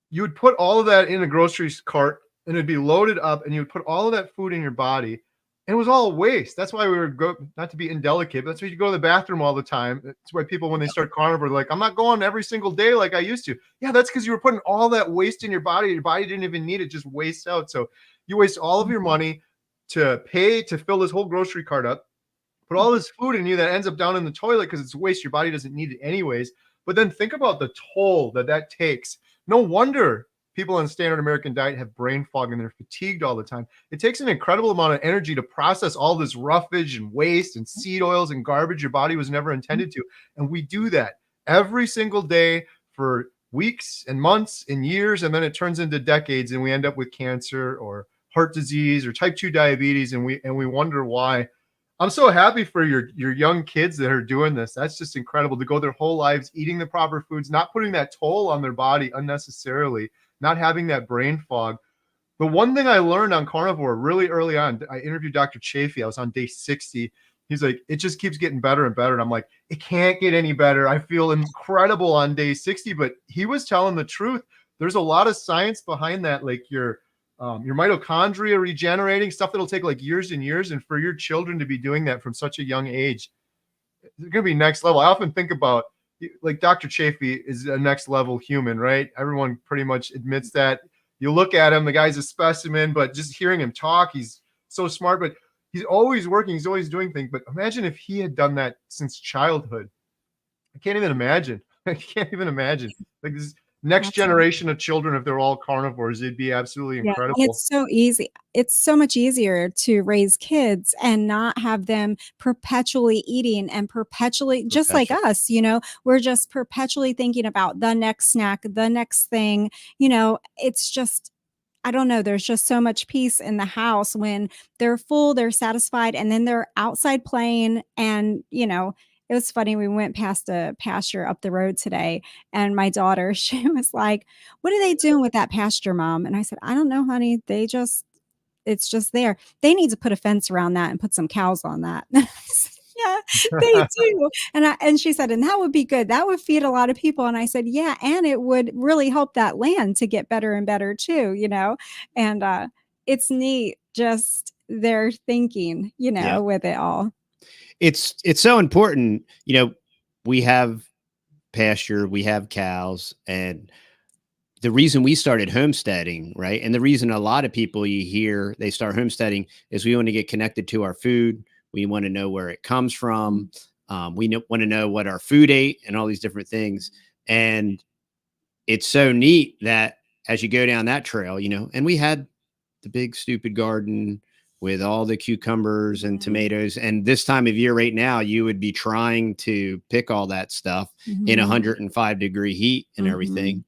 you would put all of that in a grocery cart and it'd be loaded up, and you would put all of that food in your body. And it was all waste. That's why we would go, not to be indelicate, but that's why you go to the bathroom all the time. That's why people, when they start carnivore, they're like, I'm not going every single day like I used to. Yeah, that's because you were putting all that waste in your body. Your body didn't even need it, just waste out. So you waste all of your money to pay to fill this whole grocery cart up, put all this food in you that ends up down in the toilet because it's waste. Your body doesn't need it anyways. But then think about the toll that takes. No wonder people on standard American diet have brain fog and they're fatigued all the time. It takes an incredible amount of energy to process all this roughage and waste and seed oils and garbage your body was never intended to. And we do that every single day for weeks and months and years. And then it turns into decades and we end up with cancer or heart disease or type 2 diabetes. And we wonder why. I'm so happy for your young kids that are doing this. That's just incredible to go their whole lives eating the proper foods, not putting that toll on their body unnecessarily, not having that brain fog. The one thing I learned on carnivore really early on, I interviewed Dr. Chafee. I was on day 60. He's like, it just keeps getting better and better. And I'm like, it can't get any better. I feel incredible on day 60, but he was telling the truth. There's a lot of science behind that. Like your mitochondria regenerating, stuff that'll take like years and years. And for your children to be doing that from such a young age, it's going to be next level. I often think about, like, Dr. Chafee is a next level human, right? Everyone pretty much admits that. you look at him, the guy's a specimen, but just hearing him talk, he's so smart, but he's always working. He's always doing things. But imagine if he had done that since childhood. I can't even imagine. I can't even imagine. Like this next generation of children, if they're all carnivores, it'd be absolutely incredible. And it's so easy. It's so much easier to raise kids and not have them perpetually eating and perpetually, just like us, you know, we're just perpetually thinking about the next snack, the next thing, you know, it's just, I don't know. There's just so much peace in the house when they're full, they're satisfied, and then they're outside playing. And, you know, it was funny. We went past a pasture up the road today, and my daughter, she was like, "What are they doing with that pasture, Mom?" And I said, "I don't know, honey. It's just there. They need to put a fence around that and put some cows on that." Yeah, they do. And she said, "And that would be good. That would feed a lot of people." And I said, "Yeah, and it would really help that land to get better and better too, you know." And it's neat just their thinking, you know, with it all. It's so important. You know, we have pasture, we have cows, and the reason we started homesteading, right? And the reason a lot of people you hear they start homesteading is we want to get connected to our food. We want to know where it comes from. We want to know what our food ate and all these different things. And it's so neat that as you go down that trail, you know, and we had the big stupid garden with all the cucumbers and tomatoes. And this time of year right now, you would be trying to pick all that stuff in 105-degree heat and everything.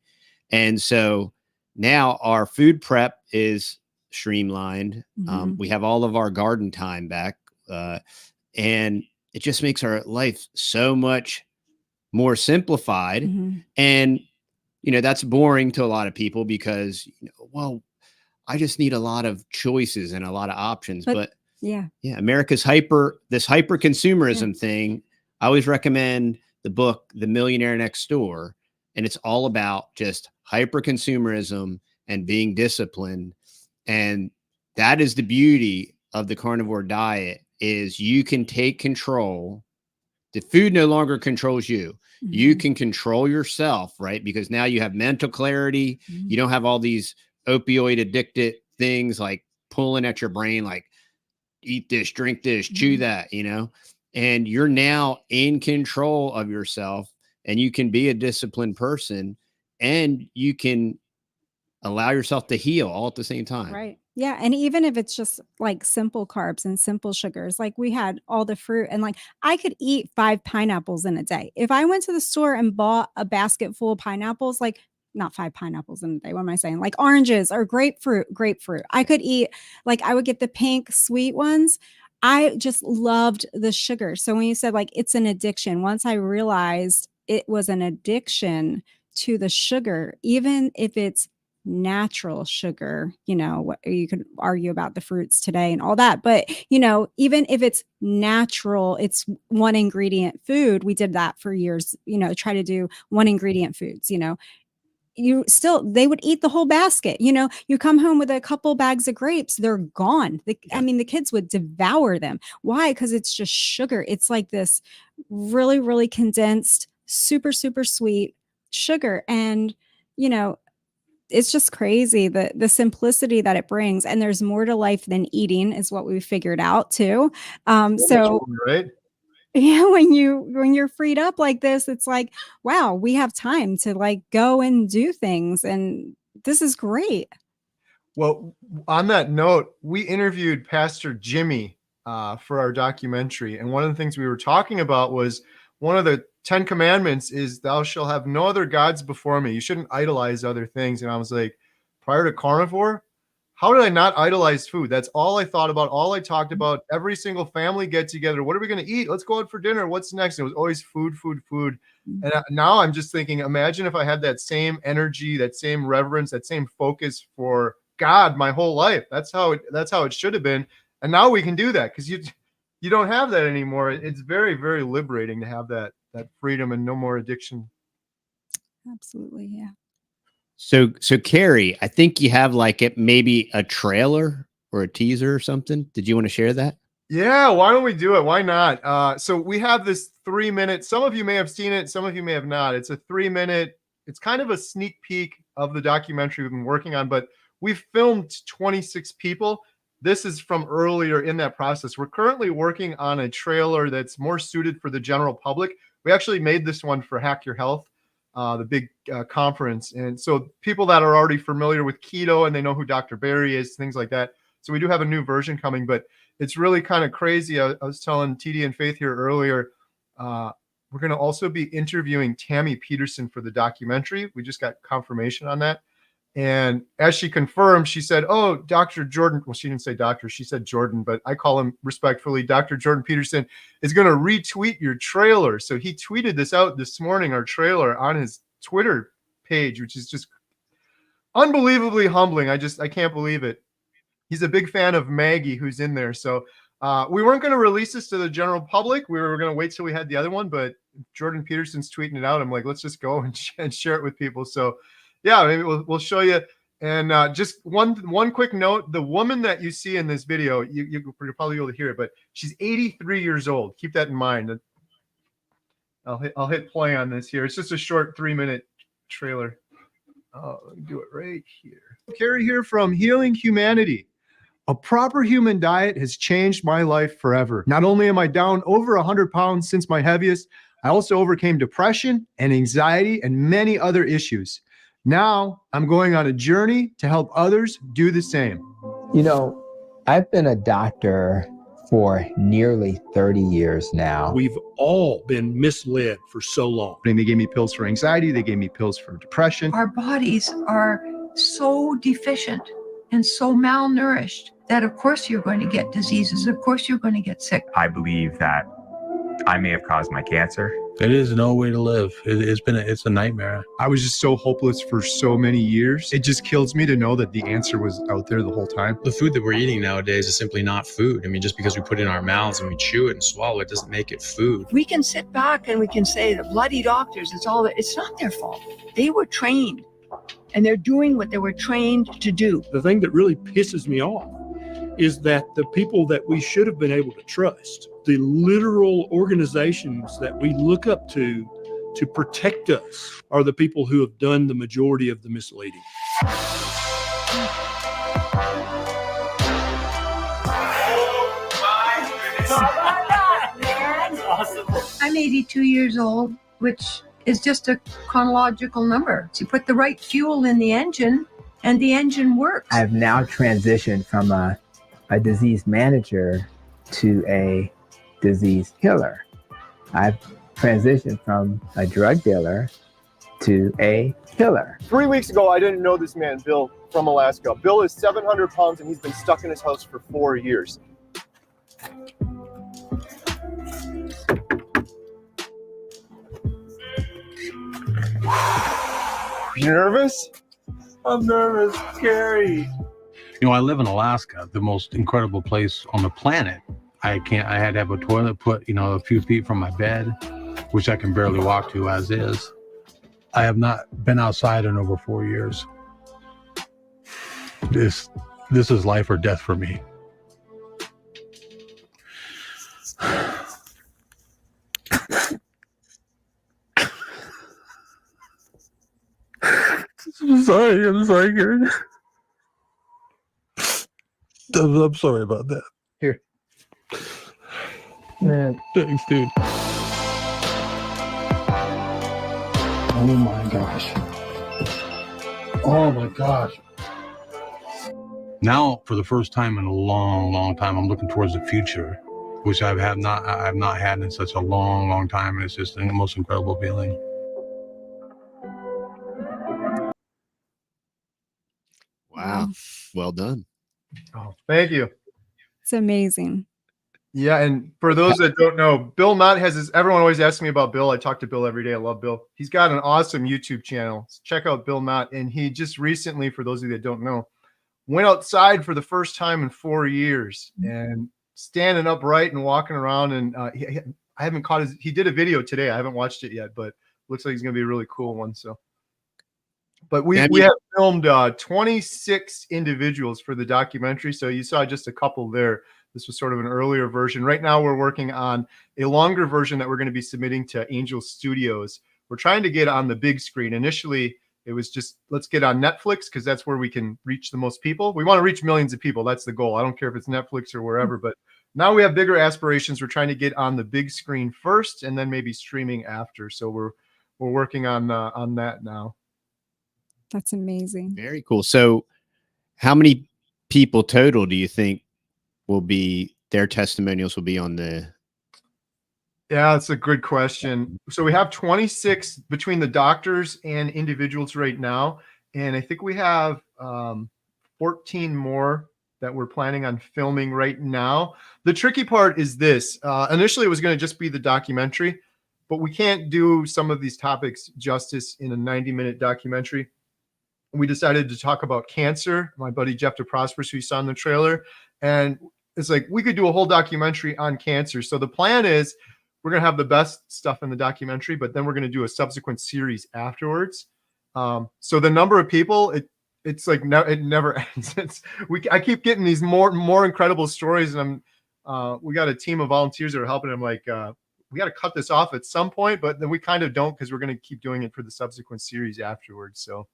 And so now our food prep is streamlined. We have all of our garden time back. And it just makes our life so much more simplified. And, you know, that's boring to a lot of people because, you know, well, I just need a lot of choices and a lot of options. But America's this hyper consumerism thing. I always recommend the book, The Millionaire Next Door. And it's all about just hyper consumerism and being disciplined. And that is the beauty of the carnivore diet is you can take control. The food no longer controls you. You can control yourself, right? Because now you have mental clarity. You don't have all these opioid addicted things like pulling at your brain, like eat this, drink this, chew that, you know, and you're now in control of yourself and you can be a disciplined person and you can allow yourself to heal all at the same time. Right. Yeah. And even if it's just like simple carbs and simple sugars, like we had all the fruit and like I could eat 5 pineapples in a day. If I went to the store and bought a basket full of pineapples, like not 5 pineapples in a day. What am I saying? Like oranges or grapefruit. I could eat, like I would get the pink sweet ones. I just loved the sugar. So when you said like it's an addiction, once I realized it was an addiction to the sugar, even if it's natural sugar, you know, what you could argue about the fruits today and all that, but you know, even if it's natural, it's one ingredient food. We did that for years, you know, try to do one ingredient foods, you know, they would eat the whole basket. You know, you come home with a couple bags of grapes, they're gone. I mean, the kids would devour them. Why? Because it's just sugar. It's like this really, really condensed, super, super sweet sugar. And, you know, it's just crazy the simplicity that it brings. And there's more to life than eating is what we figured out too. Right. Yeah, when you're freed up like this, it's like, wow, we have time to like go and do things. And this is great. Well, on that note, we interviewed Pastor Jimmy for our documentary. And one of the things we were talking about was one of the 10 commandments is thou shalt have no other gods before me. You shouldn't idolize other things. And I was like, prior to carnivore, how did I not idolize food? That's all I thought about. All I talked about. Every single family get together. What are we going to eat? Let's go out for dinner. What's next? It was always food, food, food. And now I'm just thinking, imagine if I had that same energy, that same reverence, that same focus for God my whole life. That's how it should have been. And now we can do that because you don't have that anymore. It's very, very liberating to have that freedom and no more addiction. Absolutely. Yeah. So Carrie, I think you have like maybe a trailer or a teaser or something. Did you want to share that? Yeah, why don't we do it? Why not? So we have this 3-minute, some of you may have seen it, some of you may have not. It's a 3-minute, it's kind of a sneak peek of the documentary we've been working on, but we've filmed 26 people. This is from earlier in that process. We're currently working on a trailer that's more suited for the general public. We actually made this one for Hack Your Health, the big conference. And so people that are already familiar with keto and they know who Dr. Barry is, things like that. So we do have a new version coming, but it's really kind of crazy. I was telling TD and Faith here earlier, we're going to also be interviewing Tammy Peterson for the documentary. We just got confirmation on that. And as she confirmed, she said, oh, Dr. Jordan, well, she didn't say doctor, she said Jordan, but I call him respectfully, Dr. Jordan Peterson is going to retweet your trailer. So he tweeted this out this morning, our trailer, on his Twitter page, which is just unbelievably humbling. I can't believe it. He's a big fan of Maggie, who's in there. So we weren't going to release this to the general public. We were going to wait till we had the other one, but Jordan Peterson's tweeting it out. I'm like, let's just go and share it with people. So yeah, maybe we'll show you. And just one quick note: the woman that you see in this video, you'll probably be able to hear it, but she's 83 years old. Keep that in mind. I'll hit play on this here. It's just a short 3-minute trailer. Let me do it right here. Carrie here from Healing Humanity. A proper human diet has changed my life forever. Not only am I down over 100 pounds since my heaviest, I also overcame depression and anxiety and many other issues. Now I'm going on a journey to help others do the same. You know, I've been a doctor for nearly 30 years now. We've all been misled for so long. And they gave me pills for anxiety. They gave me pills for depression. Our bodies are so deficient and so malnourished that of course you're going to get diseases. Of course you're going to get sick. I believe that I may have caused my cancer. It is no way to live. It's a nightmare. I was just so hopeless for so many years. It just kills me to know that the answer was out there the whole time. The food that we're eating nowadays is simply not food. I mean, just because we put it in our mouths and we chew it and swallow it doesn't make it food. We can sit back and we can say the bloody doctors, it's not their fault. They were trained and they're doing what they were trained to do. The thing that really pisses me off is that the people that we should have been able to trust, the literal organizations that we look up to protect us, are the people who have done the majority of the misleading. I'm 82 years old, which is just a chronological number. So you put the right fuel in the engine and the engine works. I've now transitioned from a disease manager to a disease healer. I've transitioned from a drug dealer to a healer. 3 weeks ago, I didn't know this man, Bill, from Alaska. Bill is 700 pounds and he's been stuck in his house for 4 years. You nervous? I'm nervous, scary. You know, I live in Alaska, the most incredible place on the planet. I had to have a toilet put, a few feet from my bed, which I can barely walk to as is. I have not been outside in over 4 years. This is life or death for me. I'm sorry, Karen. I'm sorry about that. Here. Man, Thanks, dude. Oh my gosh. Oh my gosh. Now, for the first time in a long, long time, I'm looking towards the future, which I have not had in such a long, long time. And it's just the most incredible feeling. Wow. Well done. Oh, thank you. It's amazing. Yeah, and for those that don't know, Bill Mott has everyone always asks me about Bill. I talk to Bill every day. I love Bill. He's got an awesome YouTube channel. So check out Bill Mott. And he just recently, for those of you that don't know, went outside for the first time in 4 years and standing upright and walking around. And I haven't caught he did a video today. I haven't watched it yet, but looks like it's going to be a really cool one. So, but we have filmed 26 individuals for the documentary. So you saw just a couple there. This was sort of an earlier version. Right now, we're working on a longer version that we're going to be submitting to Angel Studios. We're trying to get on the big screen. Initially, It was just, let's get on Netflix because that's where we can reach the most people. We want to reach millions of people. That's the goal. I don't care if it's Netflix or wherever, but now we have bigger aspirations. We're trying to get on the big screen first and then maybe streaming after. So we're working on that now. That's amazing. Very cool. So how many people total do you think will be, their testimonials will be on the? Yeah, that's a good question. So we have 26 between the doctors and individuals right now. And I think we have 14 more that we're planning on filming right now. The tricky part is this. Initially, it was going to just be the documentary, but we can't do some of these topics justice in a 90-minute documentary. We decided to talk about cancer. My buddy Jeff DeProsperous, who you saw in the trailer. And it's like, we could do a whole documentary on cancer. So the plan is, we're going to have the best stuff in the documentary, but then we're going to do a subsequent series afterwards. So the number of people, it's like, no, it never ends. I keep getting these more incredible stories, and we got a team of volunteers that are helping. I'm like, we got to cut this off at some point, but then we kind of don't, because we're going to keep doing it for the subsequent series afterwards. So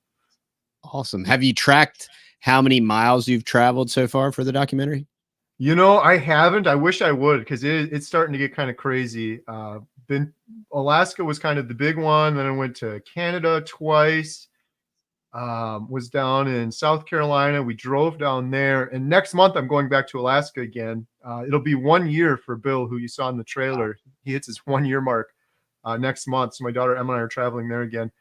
awesome. Have you tracked how many miles you've traveled so far for the documentary? You know, I haven't. I wish I would, because it's starting to get kind of crazy. Alaska was kind of the big one. Then I went to Canada twice. Was down in South Carolina. We drove down there. And next month, I'm going back to Alaska again. It'll be 1 year for Bill, who you saw in the trailer. He hits his 1 year mark next month. So my daughter Emma and I are traveling there again.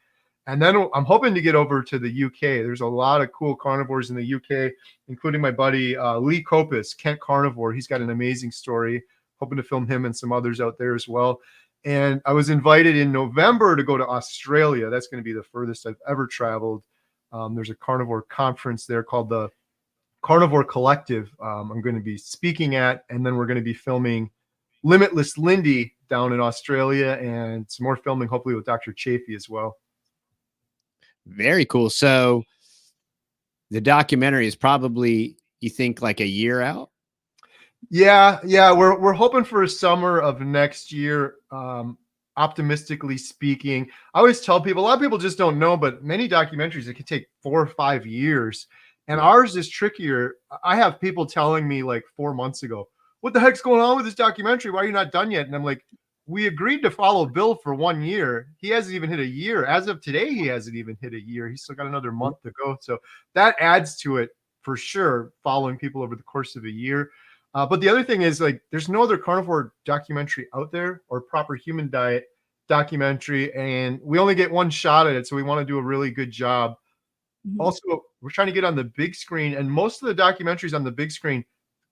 And then I'm hoping to get over to the UK. There's a lot of cool carnivores in the UK, including my buddy Lee Copus, Kent Carnivore. He's got an amazing story. Hoping to film him and some others out there as well. And I was invited in November to go to Australia. That's going to be the furthest I've ever traveled. There's a carnivore conference there called the Carnivore Collective. I'm going to be speaking at, and then we're going to be filming Limitless Lindy down in Australia, and some more filming hopefully with Dr. Chafee as well. Very cool. So the documentary is probably, you think, like a year out? Yeah. We're hoping for a summer of next year. Optimistically speaking, I always tell people, a lot of people just don't know, but many documentaries, it could take 4 or 5 years, and ours is trickier. I have people telling me like 4 months ago, what the heck's going on with this documentary? Why are you not done yet? And I'm like, we agreed to follow Bill for 1 year. He hasn't even hit a year. As of today, he hasn't even hit a year. He's still got another month to go. So that adds to it for sure, following people over the course of a year. But the other thing is, like, there's no other carnivore documentary out there, or proper human diet documentary, and we only get one shot at it. So we want to do a really good job. Mhm. Also, we're trying to get on the big screen, and most of the documentaries on the big screen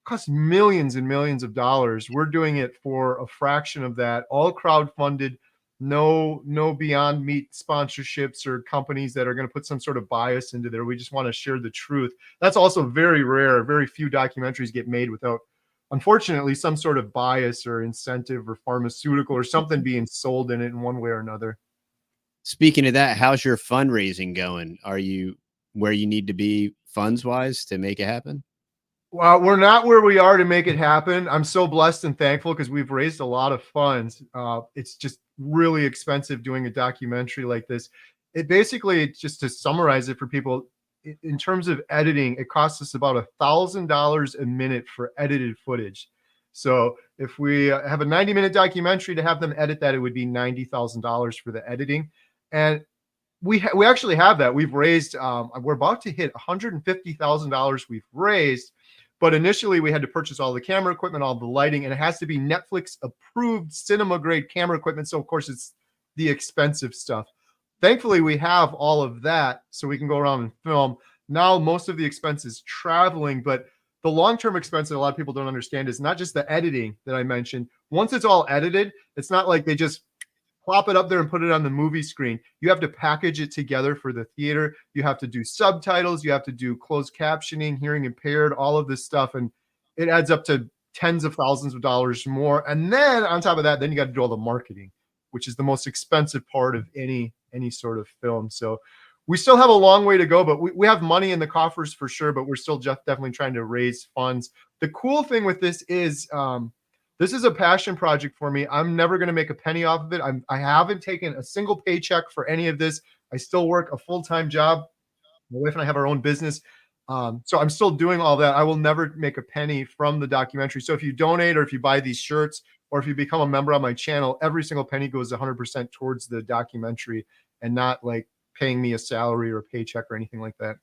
cost millions and millions of dollars. We're doing it for a fraction of that, all crowdfunded, no Beyond Meat sponsorships or companies that are going to put some sort of bias into there. We just want to share the truth. That's also very rare. Very few documentaries get made without, unfortunately, some sort of bias or incentive or pharmaceutical or something being sold in it in one way or another. Speaking of that, how's your fundraising going? Are you where you need to be funds wise to make it happen? Well, we're not where we are to make it happen. I'm so blessed and thankful because we've raised a lot of funds. It's just really expensive doing a documentary like this. It basically, just to summarize it for people, in terms of editing, it costs us about $1,000 a minute for edited footage. So if we have a 90-minute documentary, to have them edit that, it would be $90,000 for the editing. And we actually have that. We've raised, we're about to hit $150,000 we've raised. But initially, we had to purchase all the camera equipment, all the lighting, and it has to be Netflix approved cinema grade camera equipment. So, of course, it's the expensive stuff. Thankfully, we have all of that so we can go around and film. Now, most of the expense is traveling, but the long-term expense that a lot of people don't understand is not just the editing that I mentioned. Once it's all edited, it's not like they just plop it up there and put it on the movie screen. You have to package it together for the theater. You have to do subtitles. You have to do closed captioning, hearing impaired, all of this stuff. And it adds up to tens of thousands of dollars more. And then on top of that, then you got to do all the marketing, which is the most expensive part of any sort of film. So we still have a long way to go, but we have money in the coffers for sure, but we're still just definitely trying to raise funds. The cool thing with this is, this is a passion project for me. I'm never going to make a penny off of it. I haven't taken a single paycheck for any of this. I still work a full-time job. My wife and I have our own business. So I'm still doing all that. I will never make a penny from the documentary. So if you donate or if you buy these shirts or if you become a member on my channel, every single penny goes 100% towards the documentary and not like paying me a salary or a paycheck or anything like that.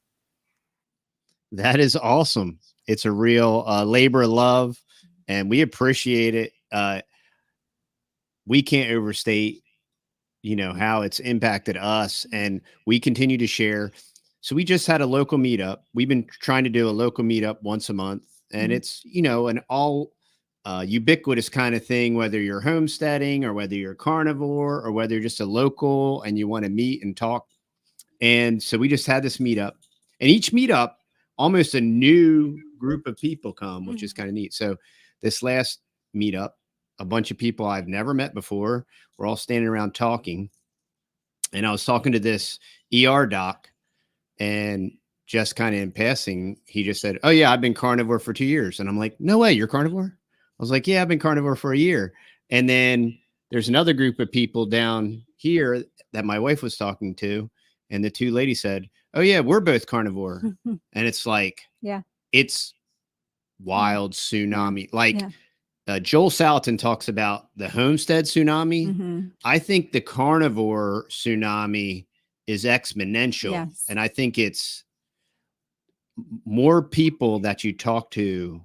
That is awesome. It's a real labor of love, and we appreciate it. We can't overstate, how it's impacted us, and we continue to share. So we just had a local meetup. We've been trying to do a local meetup once a month, and it's, an all ubiquitous kind of thing, whether you're homesteading or whether you're carnivore or whether you're just a local and you want to meet and talk. And so we just had this meetup, and each meetup, almost a new group of people come, which is kind of neat. So this last meetup, a bunch of people I've never met before, we're all standing around talking. And I was talking to this ER doc, and just kind of in passing, he just said, "Oh yeah, I've been carnivore for 2 years." And I'm like, "No way, you're carnivore?" I was like, "Yeah, I've been carnivore for a year." And then there's another group of people down here that my wife was talking to, and the two ladies said, "Oh yeah, we're both carnivore." And it's like, Yeah. it's wild tsunami. Like Yeah. Joel Salatin talks about the homestead tsunami. I think the carnivore tsunami is exponential. Yes. And I think it's more people that you talk to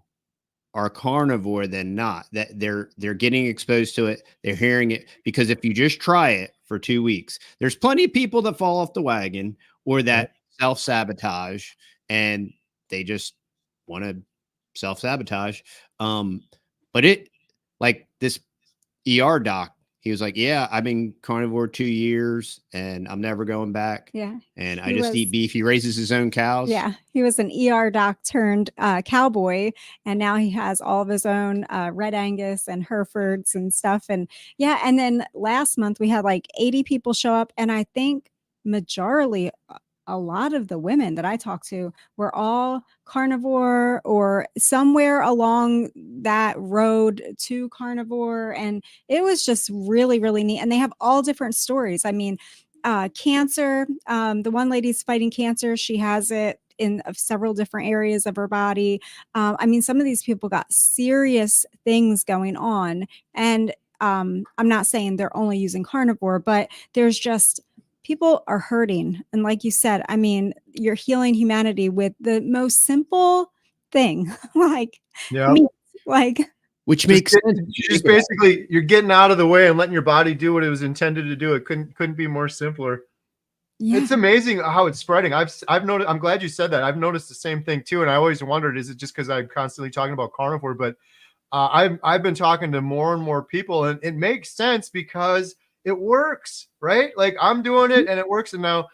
are carnivore than not, that they're getting exposed to it. They're hearing it, because if you just try it for 2 weeks, there's plenty of people that fall off the wagon or that self-sabotage, and they just want to self-sabotage. But it, like this ER doc, he was like, "Yeah, I've been carnivore 2 years and I'm never going back. Yeah. And I just eat beef." He raises his own cows. Yeah. He was an ER doc turned cowboy. And now he has all of his own Red Angus and Herefords and stuff. And yeah. And then last month we had like 80 people show up. And I think majorly, a lot of the women that I talked to were all carnivore or somewhere along that road to carnivore. And it was just really, really neat. And they have all different stories. I mean, cancer, the one lady's fighting cancer. She has it in several different areas of her body. I mean, some of these people got serious things going on. And I'm not saying they're only using carnivore, but there's just, people are hurting. And like you said, I mean, you're healing humanity with the most simple thing, like, meat, like, which makes sense. Just basically, you're getting out of the way and letting your body do what it was intended to do. It couldn't be more simpler. Yeah. It's amazing how it's spreading. I've noticed. I'm glad you said that. I've noticed the same thing too. And I always wondered, is it just because I'm constantly talking about carnivore? But I've been talking to more and more people, and it makes sense because it works, right? Like I'm doing it and it works. And now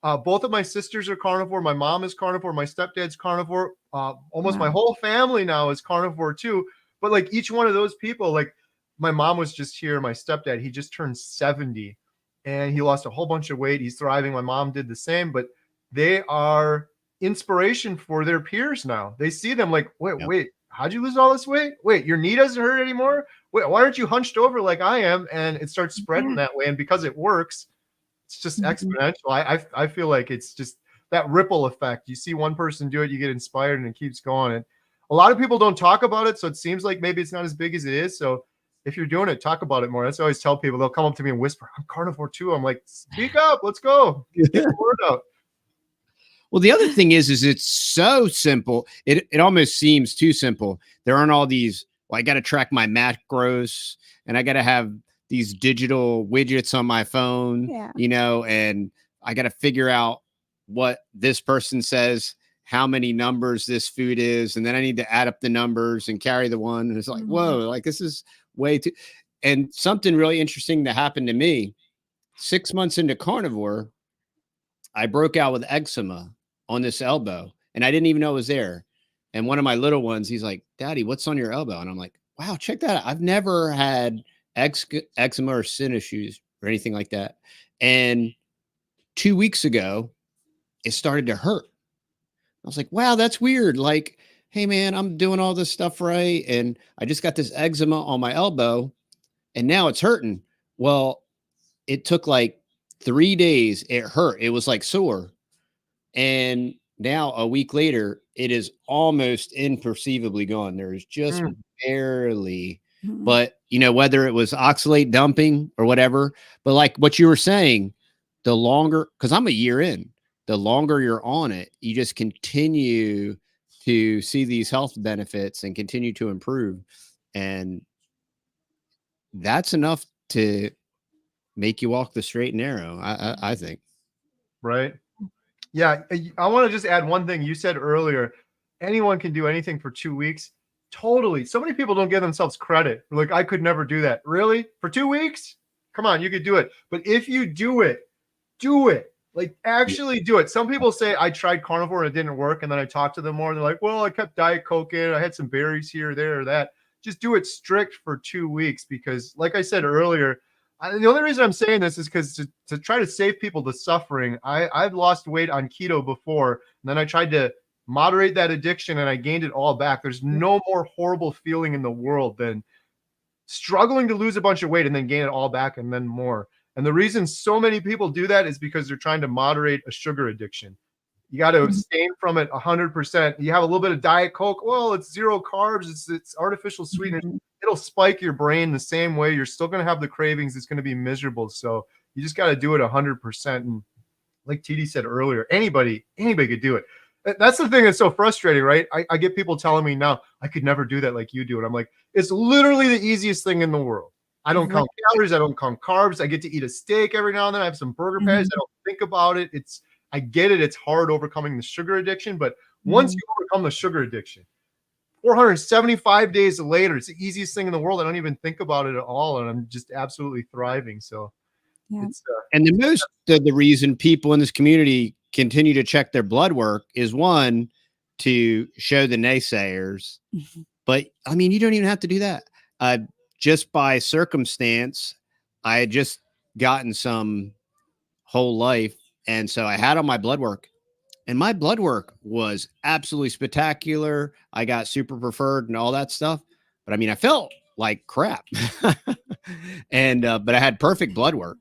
both of my sisters are carnivore. My mom is carnivore. My stepdad's carnivore. Almost my whole family now is carnivore too. But like each one of those people, like my mom was just here. My stepdad, he just turned 70 and he lost a whole bunch of weight. He's thriving. My mom did the same, but they are inspiration for their peers now. They see them like, wait, how'd you lose all this weight? Wait, your knee doesn't hurt anymore? Wait, why aren't you hunched over like I am? And it starts spreading that way. And because it works, it's just exponential. I feel like it's just that ripple effect. You see one person do it, you get inspired, and it keeps going. And a lot of people don't talk about it, so it seems like maybe it's not as big as it is. So if you're doing it, talk about it more. That's what I always tell people. They'll come up to me and whisper, "I'm carnivore too." I'm like, speak up. Let's go. Get the word out. Well, the other thing is it's so simple. It almost seems too simple. There aren't all these, well, I got to track my macros and I got to have these digital widgets on my phone, and I got to figure out what this person says, how many numbers this food is. And then I need to add up the numbers and carry the one. And it's like, whoa, like this is way too. And something really interesting that happened to me 6 months into carnivore, I broke out with eczema on this elbow and I didn't even know it was there. And one of my little ones, he's like, "Daddy, what's on your elbow?" And I'm like, wow, check that out. I've never had eczema or skin issues or anything like that. And 2 weeks ago, it started to hurt. I was like, wow, that's weird. Like, hey man, I'm doing all this stuff right. And I just got this eczema on my elbow and now it's hurting. Well, it took like 3 days, it hurt. It was like sore. And now a week later, it is almost imperceivably gone. There's just barely, Mhm. but you know, whether it was oxalate dumping or whatever, but like what you were saying, the longer, because I'm a year in, the longer you're on it, you just continue to see these health benefits and continue to improve. And that's enough to make you walk the straight and narrow, I think. Right. Yeah. I want to just add one thing you said earlier. Anyone can do anything for 2 weeks. Totally. So many people don't give themselves credit. Like, I could never do that. Really? For 2 weeks? Come on, you could do it. But if you do it, do it. Like, actually do it. Some people say, I tried carnivore and it didn't work. And then I talked to them more and they're like, well, I kept Diet Coke in. I had some berries here, there, or that. Just do it strict for 2 weeks, because like I said earlier, the only reason I'm saying this is because to try to save people the suffering. I've lost weight on keto before, and then I tried to moderate that addiction and I gained it all back. There's no more horrible feeling in the world than struggling to lose a bunch of weight and then gain it all back and then more. And the reason so many people do that is because they're trying to moderate a sugar addiction. You got to abstain from it 100%. You have a little bit of Diet Coke. Well, it's 0 carbs. It's artificial sweeteners. It'll spike your brain the same way. You're still going to have the cravings. It's going to be miserable. So you just got to do it 100%. And like TD said earlier, anybody could do it. That's the thing that's so frustrating, right? I get people telling me now, I could never do that like you do. And I'm like, it's literally the easiest thing in the world. I don't count calories. I don't count carbs. I get to eat a steak every now and then. I have some burger patties. I don't think about it. I get it. It's hard overcoming the sugar addiction. But once you overcome the sugar addiction, 475 days later, it's the easiest thing in the world. I don't even think about it at all. And I'm just absolutely thriving. So it's and the reason people in this community continue to check their blood work is, one, to show the naysayers. But I mean, you don't even have to do that. Just by circumstance, I had just gotten some whole life. And so I had on my blood work, and my blood work was absolutely spectacular. I got super preferred and all that stuff. But I mean, I felt like crap. And, but I had perfect blood work.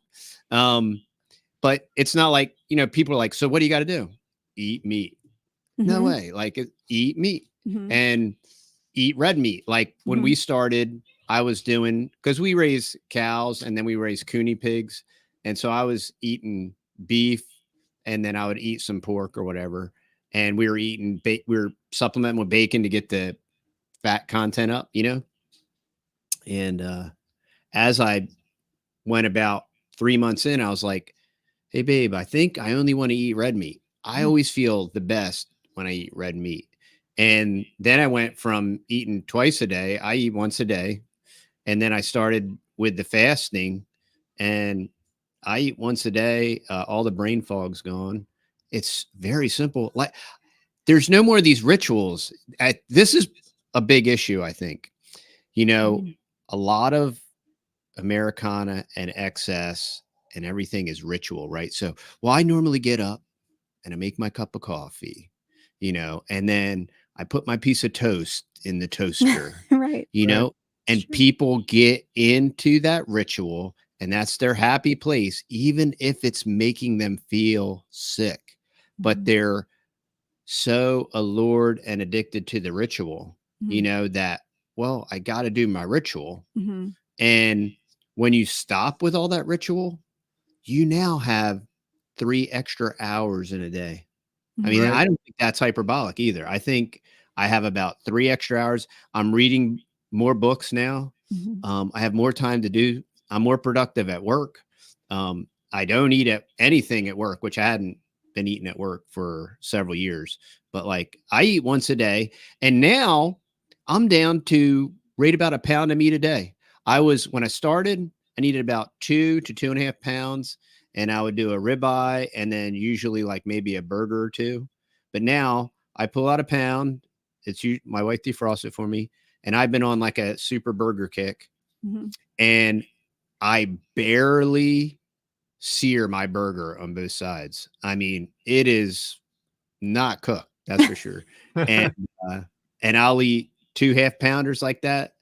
But it's not like, you know, people are like, so what do you got to do? Eat meat. No way. Like, eat meat and eat red meat. Like when we started, I was doing, because we raise cows and then we raise cooney pigs. And so I was eating beef, and then I would eat some pork or whatever. And we were eating, we were supplementing with bacon to get the fat content up, you know? And as I went about 3 months in, I was like, hey, babe, I think I only want to eat red meat. I always feel the best when I eat red meat. And then I went from eating twice a day. I eat once a day. And then I started with the fasting, and I eat once a day. All the brain fog's gone. It's very simple. Like, there's no more of these rituals. This is a big issue, I think. You know, a lot of Americana and excess and everything is ritual, right? So, well, I normally get up and I make my cup of coffee, you know, and then I put my piece of toast in the toaster, Right. you know, and people get into that ritual, and that's their happy place, even if it's making them feel sick. But they're so allured and addicted to the ritual, you know, that, well, I got to do my ritual. And when you stop with all that ritual, you now have 3 extra hours in a day. I mean, I don't think that's hyperbolic either. I think I have about 3 extra hours. I'm reading more books now. I have more time to do. I'm more productive at work. I don't eat anything at work, which I hadn't been eating at work for several years. But like, I eat once a day, and now I'm down to right about a pound of meat a day. When I started, I needed about 2 to 2.5 pounds, and I would do a ribeye and then usually like maybe a burger or 2. But now I pull out a pound. My wife defrosts it for me, and I've been on like a super burger kick, and I barely sear my burger on both sides. I mean, it is not cooked, that's for sure. And I'll eat 2 half-pounders like that.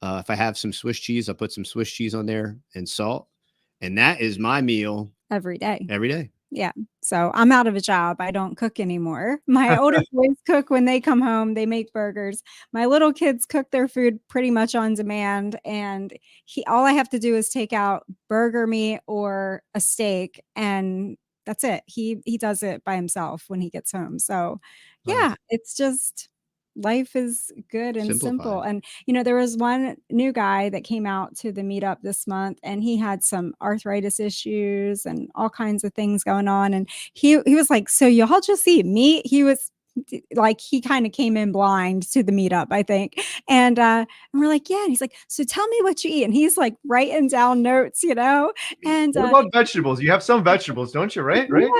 If I have some Swiss cheese, I'll put some Swiss cheese on there and salt. And that is my meal every day. Every day. Yeah. So I'm out of a job. I don't cook anymore. My older boys cook when they come home. They make burgers. My little kids cook their food pretty much on demand. And all I have to do is take out burger meat or a steak, and that's it. He does it by himself when he gets home. So yeah, Nice. it's just life is good and simple. Simplified. And there was one new guy that came out to the meetup this month, and he had some arthritis issues and all kinds of things going on. And he was like, "So y'all just eat meat?" He was like, he kind of came in blind to the meetup, I think. And we're like, "Yeah." And he's like, "So tell me what you eat." And he's like writing down notes, And What about vegetables? You have some vegetables, don't you? Right? Right?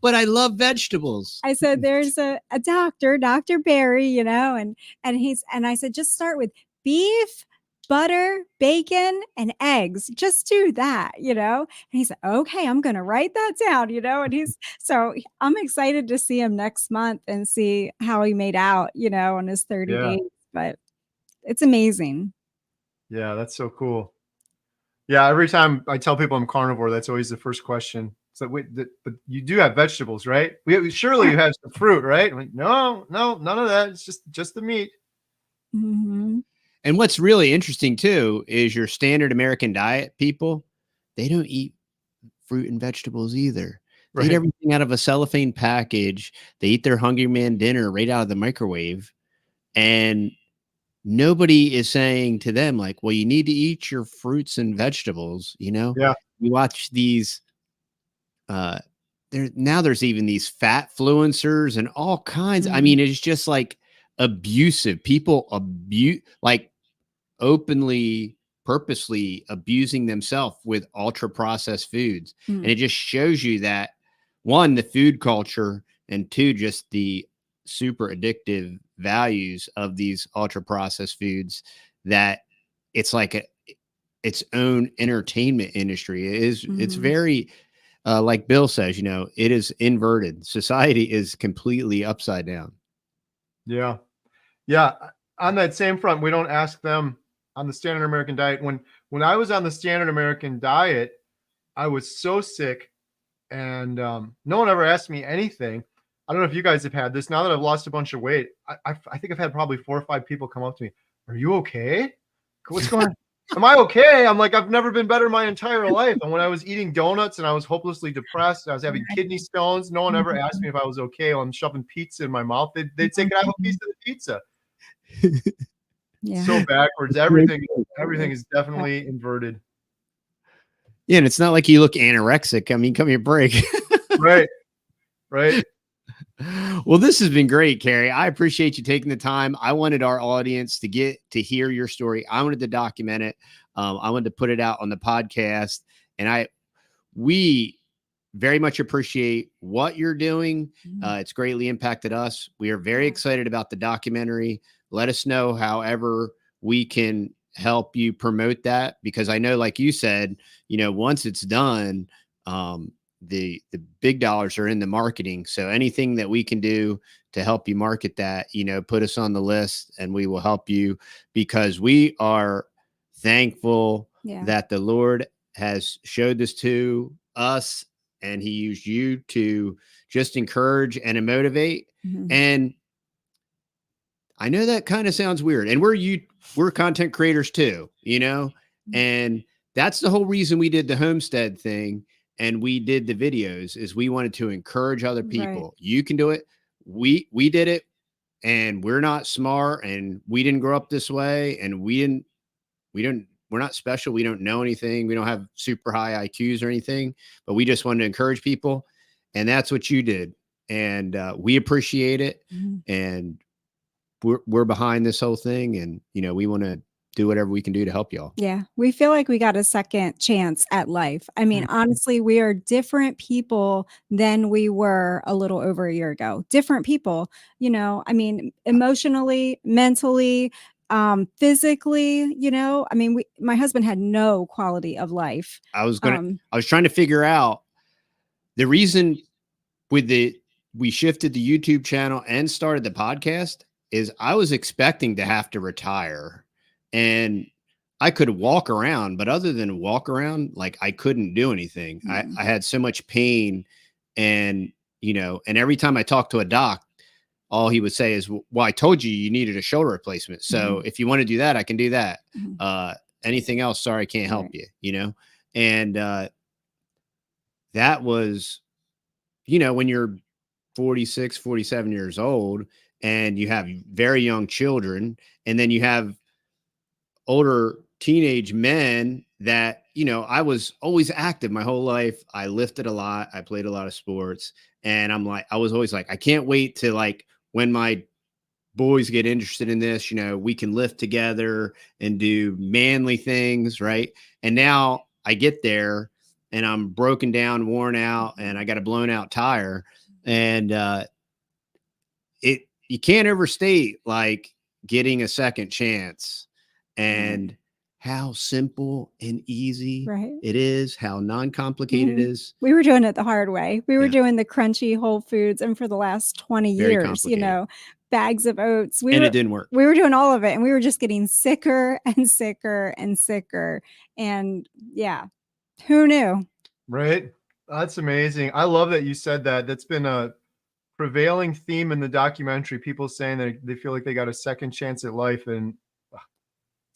But I love vegetables. I said, "There's a doctor, Dr. Barry, and I said, just start with beef, butter, bacon, and eggs. Just do that, And he said, "Okay, I'm gonna write that down, And I'm excited to see him next month and see how he made out, on his 30 Yeah. days. But it's amazing. Yeah, that's so cool. Yeah, every time I tell people I'm carnivore, that's always the first question. So wait, but you do have vegetables, right? Surely you have some fruit, right? I'm like, no, none of that. It's just the meat. Mhm. And what's really interesting too is your standard American diet people, they don't eat fruit and vegetables either. They eat Right. everything out of a cellophane package. They eat their Hungry Man dinner right out of the microwave. And nobody is saying to them, like, well, you need to eat your fruits and vegetables, Yeah. You watch these there's even these fat fluencers and all kinds. I Mhm. mean, it's just like abusive. People like openly, purposely abusing themselves with ultra processed foods. Mm. And it just shows you that, one, the food culture, and two, just the super addictive values of these ultra processed foods, that it's like its own entertainment industry. It's Mhm. very like Bill says, it is inverted. Society is completely upside down. Yeah. Yeah. On that same front, we don't ask them on the standard American diet. When I was on the standard American diet, I was so sick, and no one ever asked me anything. I don't know if you guys have had this. Now that I've lost a bunch of weight, I think I've had probably 4 or 5 people come up to me. "Are you okay? What's going on? Am I okay?" I'm like, I've never been better my entire life. And when I was eating donuts and I was hopelessly depressed, I was having kidney stones, no one ever asked me if I was okay. While I'm shoving pizza in my mouth, they'd say, "Can I have a piece of the pizza?" Yeah. So backwards. Everything is definitely inverted. Yeah, and it's not like you look anorexic. I mean, come here, break. Right. Right. Well, this has been great, Carrie. I appreciate you taking the time. I wanted our audience to get to hear your story. I wanted to document it. I wanted to put it out on the podcast, and we very much appreciate what you're doing. It's greatly impacted us. We are very excited about the documentary. Let us know however we can help you promote that, because I know, like you said, once it's done, the big dollars are in the marketing. So anything that we can do to help you market that, put us on the list and we will help you, because we are thankful that the Lord has showed this to us, and he used you to just encourage and motivate. Mhm. And I know that kind of sounds weird, and we're content creators too, and that's the whole reason we did the homestead thing. And we did the videos is we wanted to encourage other people. Right. You can do it. We did it, and we're not smart, and we didn't grow up this way, and we're not special. We don't know anything. We don't have super high IQs or anything, but we just wanted to encourage people. And that's what you did. And we appreciate it. Mhm. And we're behind this whole thing. And, we want to do whatever we can do to help y'all. Yeah, we feel like we got a second chance at life. I mean, honestly, we are different people than we were a little over a year ago. Different people, I mean, emotionally, mentally, physically, I mean, my husband had no quality of life. I was trying to figure out the reason we shifted the YouTube channel and started the podcast is I was expecting to have to retire. And I could walk around, but other than walk around, like I couldn't do anything. I had so much pain, and and every time I talked to a doc, all he would say is, well, I told you you needed a shoulder replacement. So if you want to do that, I can do that. Anything else, sorry, I can't help you, and that was, when you're 46, 47 years old and you have very young children, and then you have older teenage men that, I was always active my whole life. I lifted a lot. I played a lot of sports. And I was always like, I can't wait to when my boys get interested in this, we can lift together and do manly things. Right. And now I get there and I'm broken down, worn out, and I got a blown out tire. And you can't overstate getting a second chance, and how simple and easy it is, how non-complicated it is. We were doing it the hard way. We were doing the crunchy Whole Foods, and for the last 20 Very years, bags of oats. It didn't work. We were doing all of it, and we were just getting sicker and sicker and sicker. And who knew? Right. That's amazing. I love that you said that. That's been a prevailing theme in the documentary. People saying that they feel like they got a second chance at life, and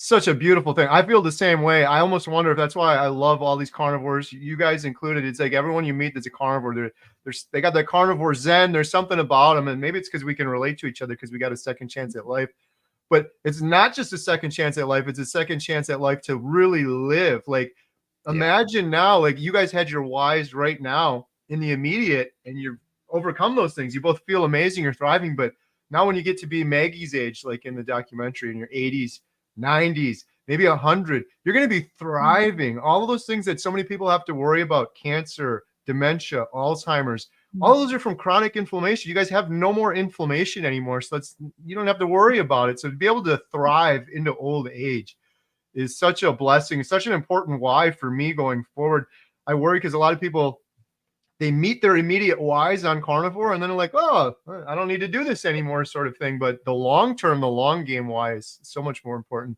such a beautiful thing. I feel the same way. I almost wonder if that's why I love all these carnivores, you guys included. It's like everyone you meet that's a carnivore, they got that carnivore zen. There's something about them, and maybe it's because we can relate to each other because we got a second chance at life. But it's not just a second chance at life; it's a second chance at life to really live. Imagine now, you guys had your whys right now in the immediate, and you've overcome those things. You both feel amazing. You're thriving, but now when you get to be Maggie's age, like in the documentary, in your 80s. 90s, maybe 100, you're going to be thriving. All of those things that so many people have to worry about, cancer, dementia, Alzheimer's, all those are from chronic inflammation. You guys have no more inflammation anymore, so you don't have to worry about it. So to be able to thrive into old age is such a blessing. It's such an important why for me going forward. I worry because a lot of people, they meet their immediate whys on carnivore, and then they're like, oh, I don't need to do this anymore, sort of thing. But the long term, the long game why is so much more important.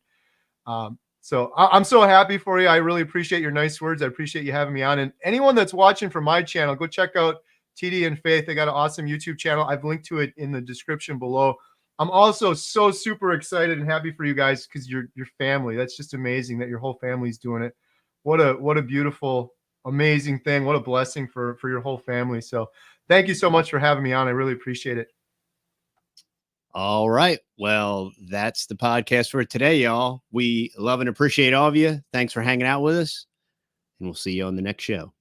So I'm so happy for you. I really appreciate your nice words. I appreciate you having me on. And anyone that's watching from my channel, go check out TD and Faith. They got an awesome YouTube channel. I've linked to it in the description below. I'm also so super excited and happy for you guys because your family. That's just amazing that your whole family's doing it. What a beautiful, amazing thing. What a blessing for your whole family. So thank you so much for having me on. I really appreciate it. All right. Well, that's the podcast for today, y'all. We love and appreciate all of you. Thanks for hanging out with us, and we'll see you on the next show.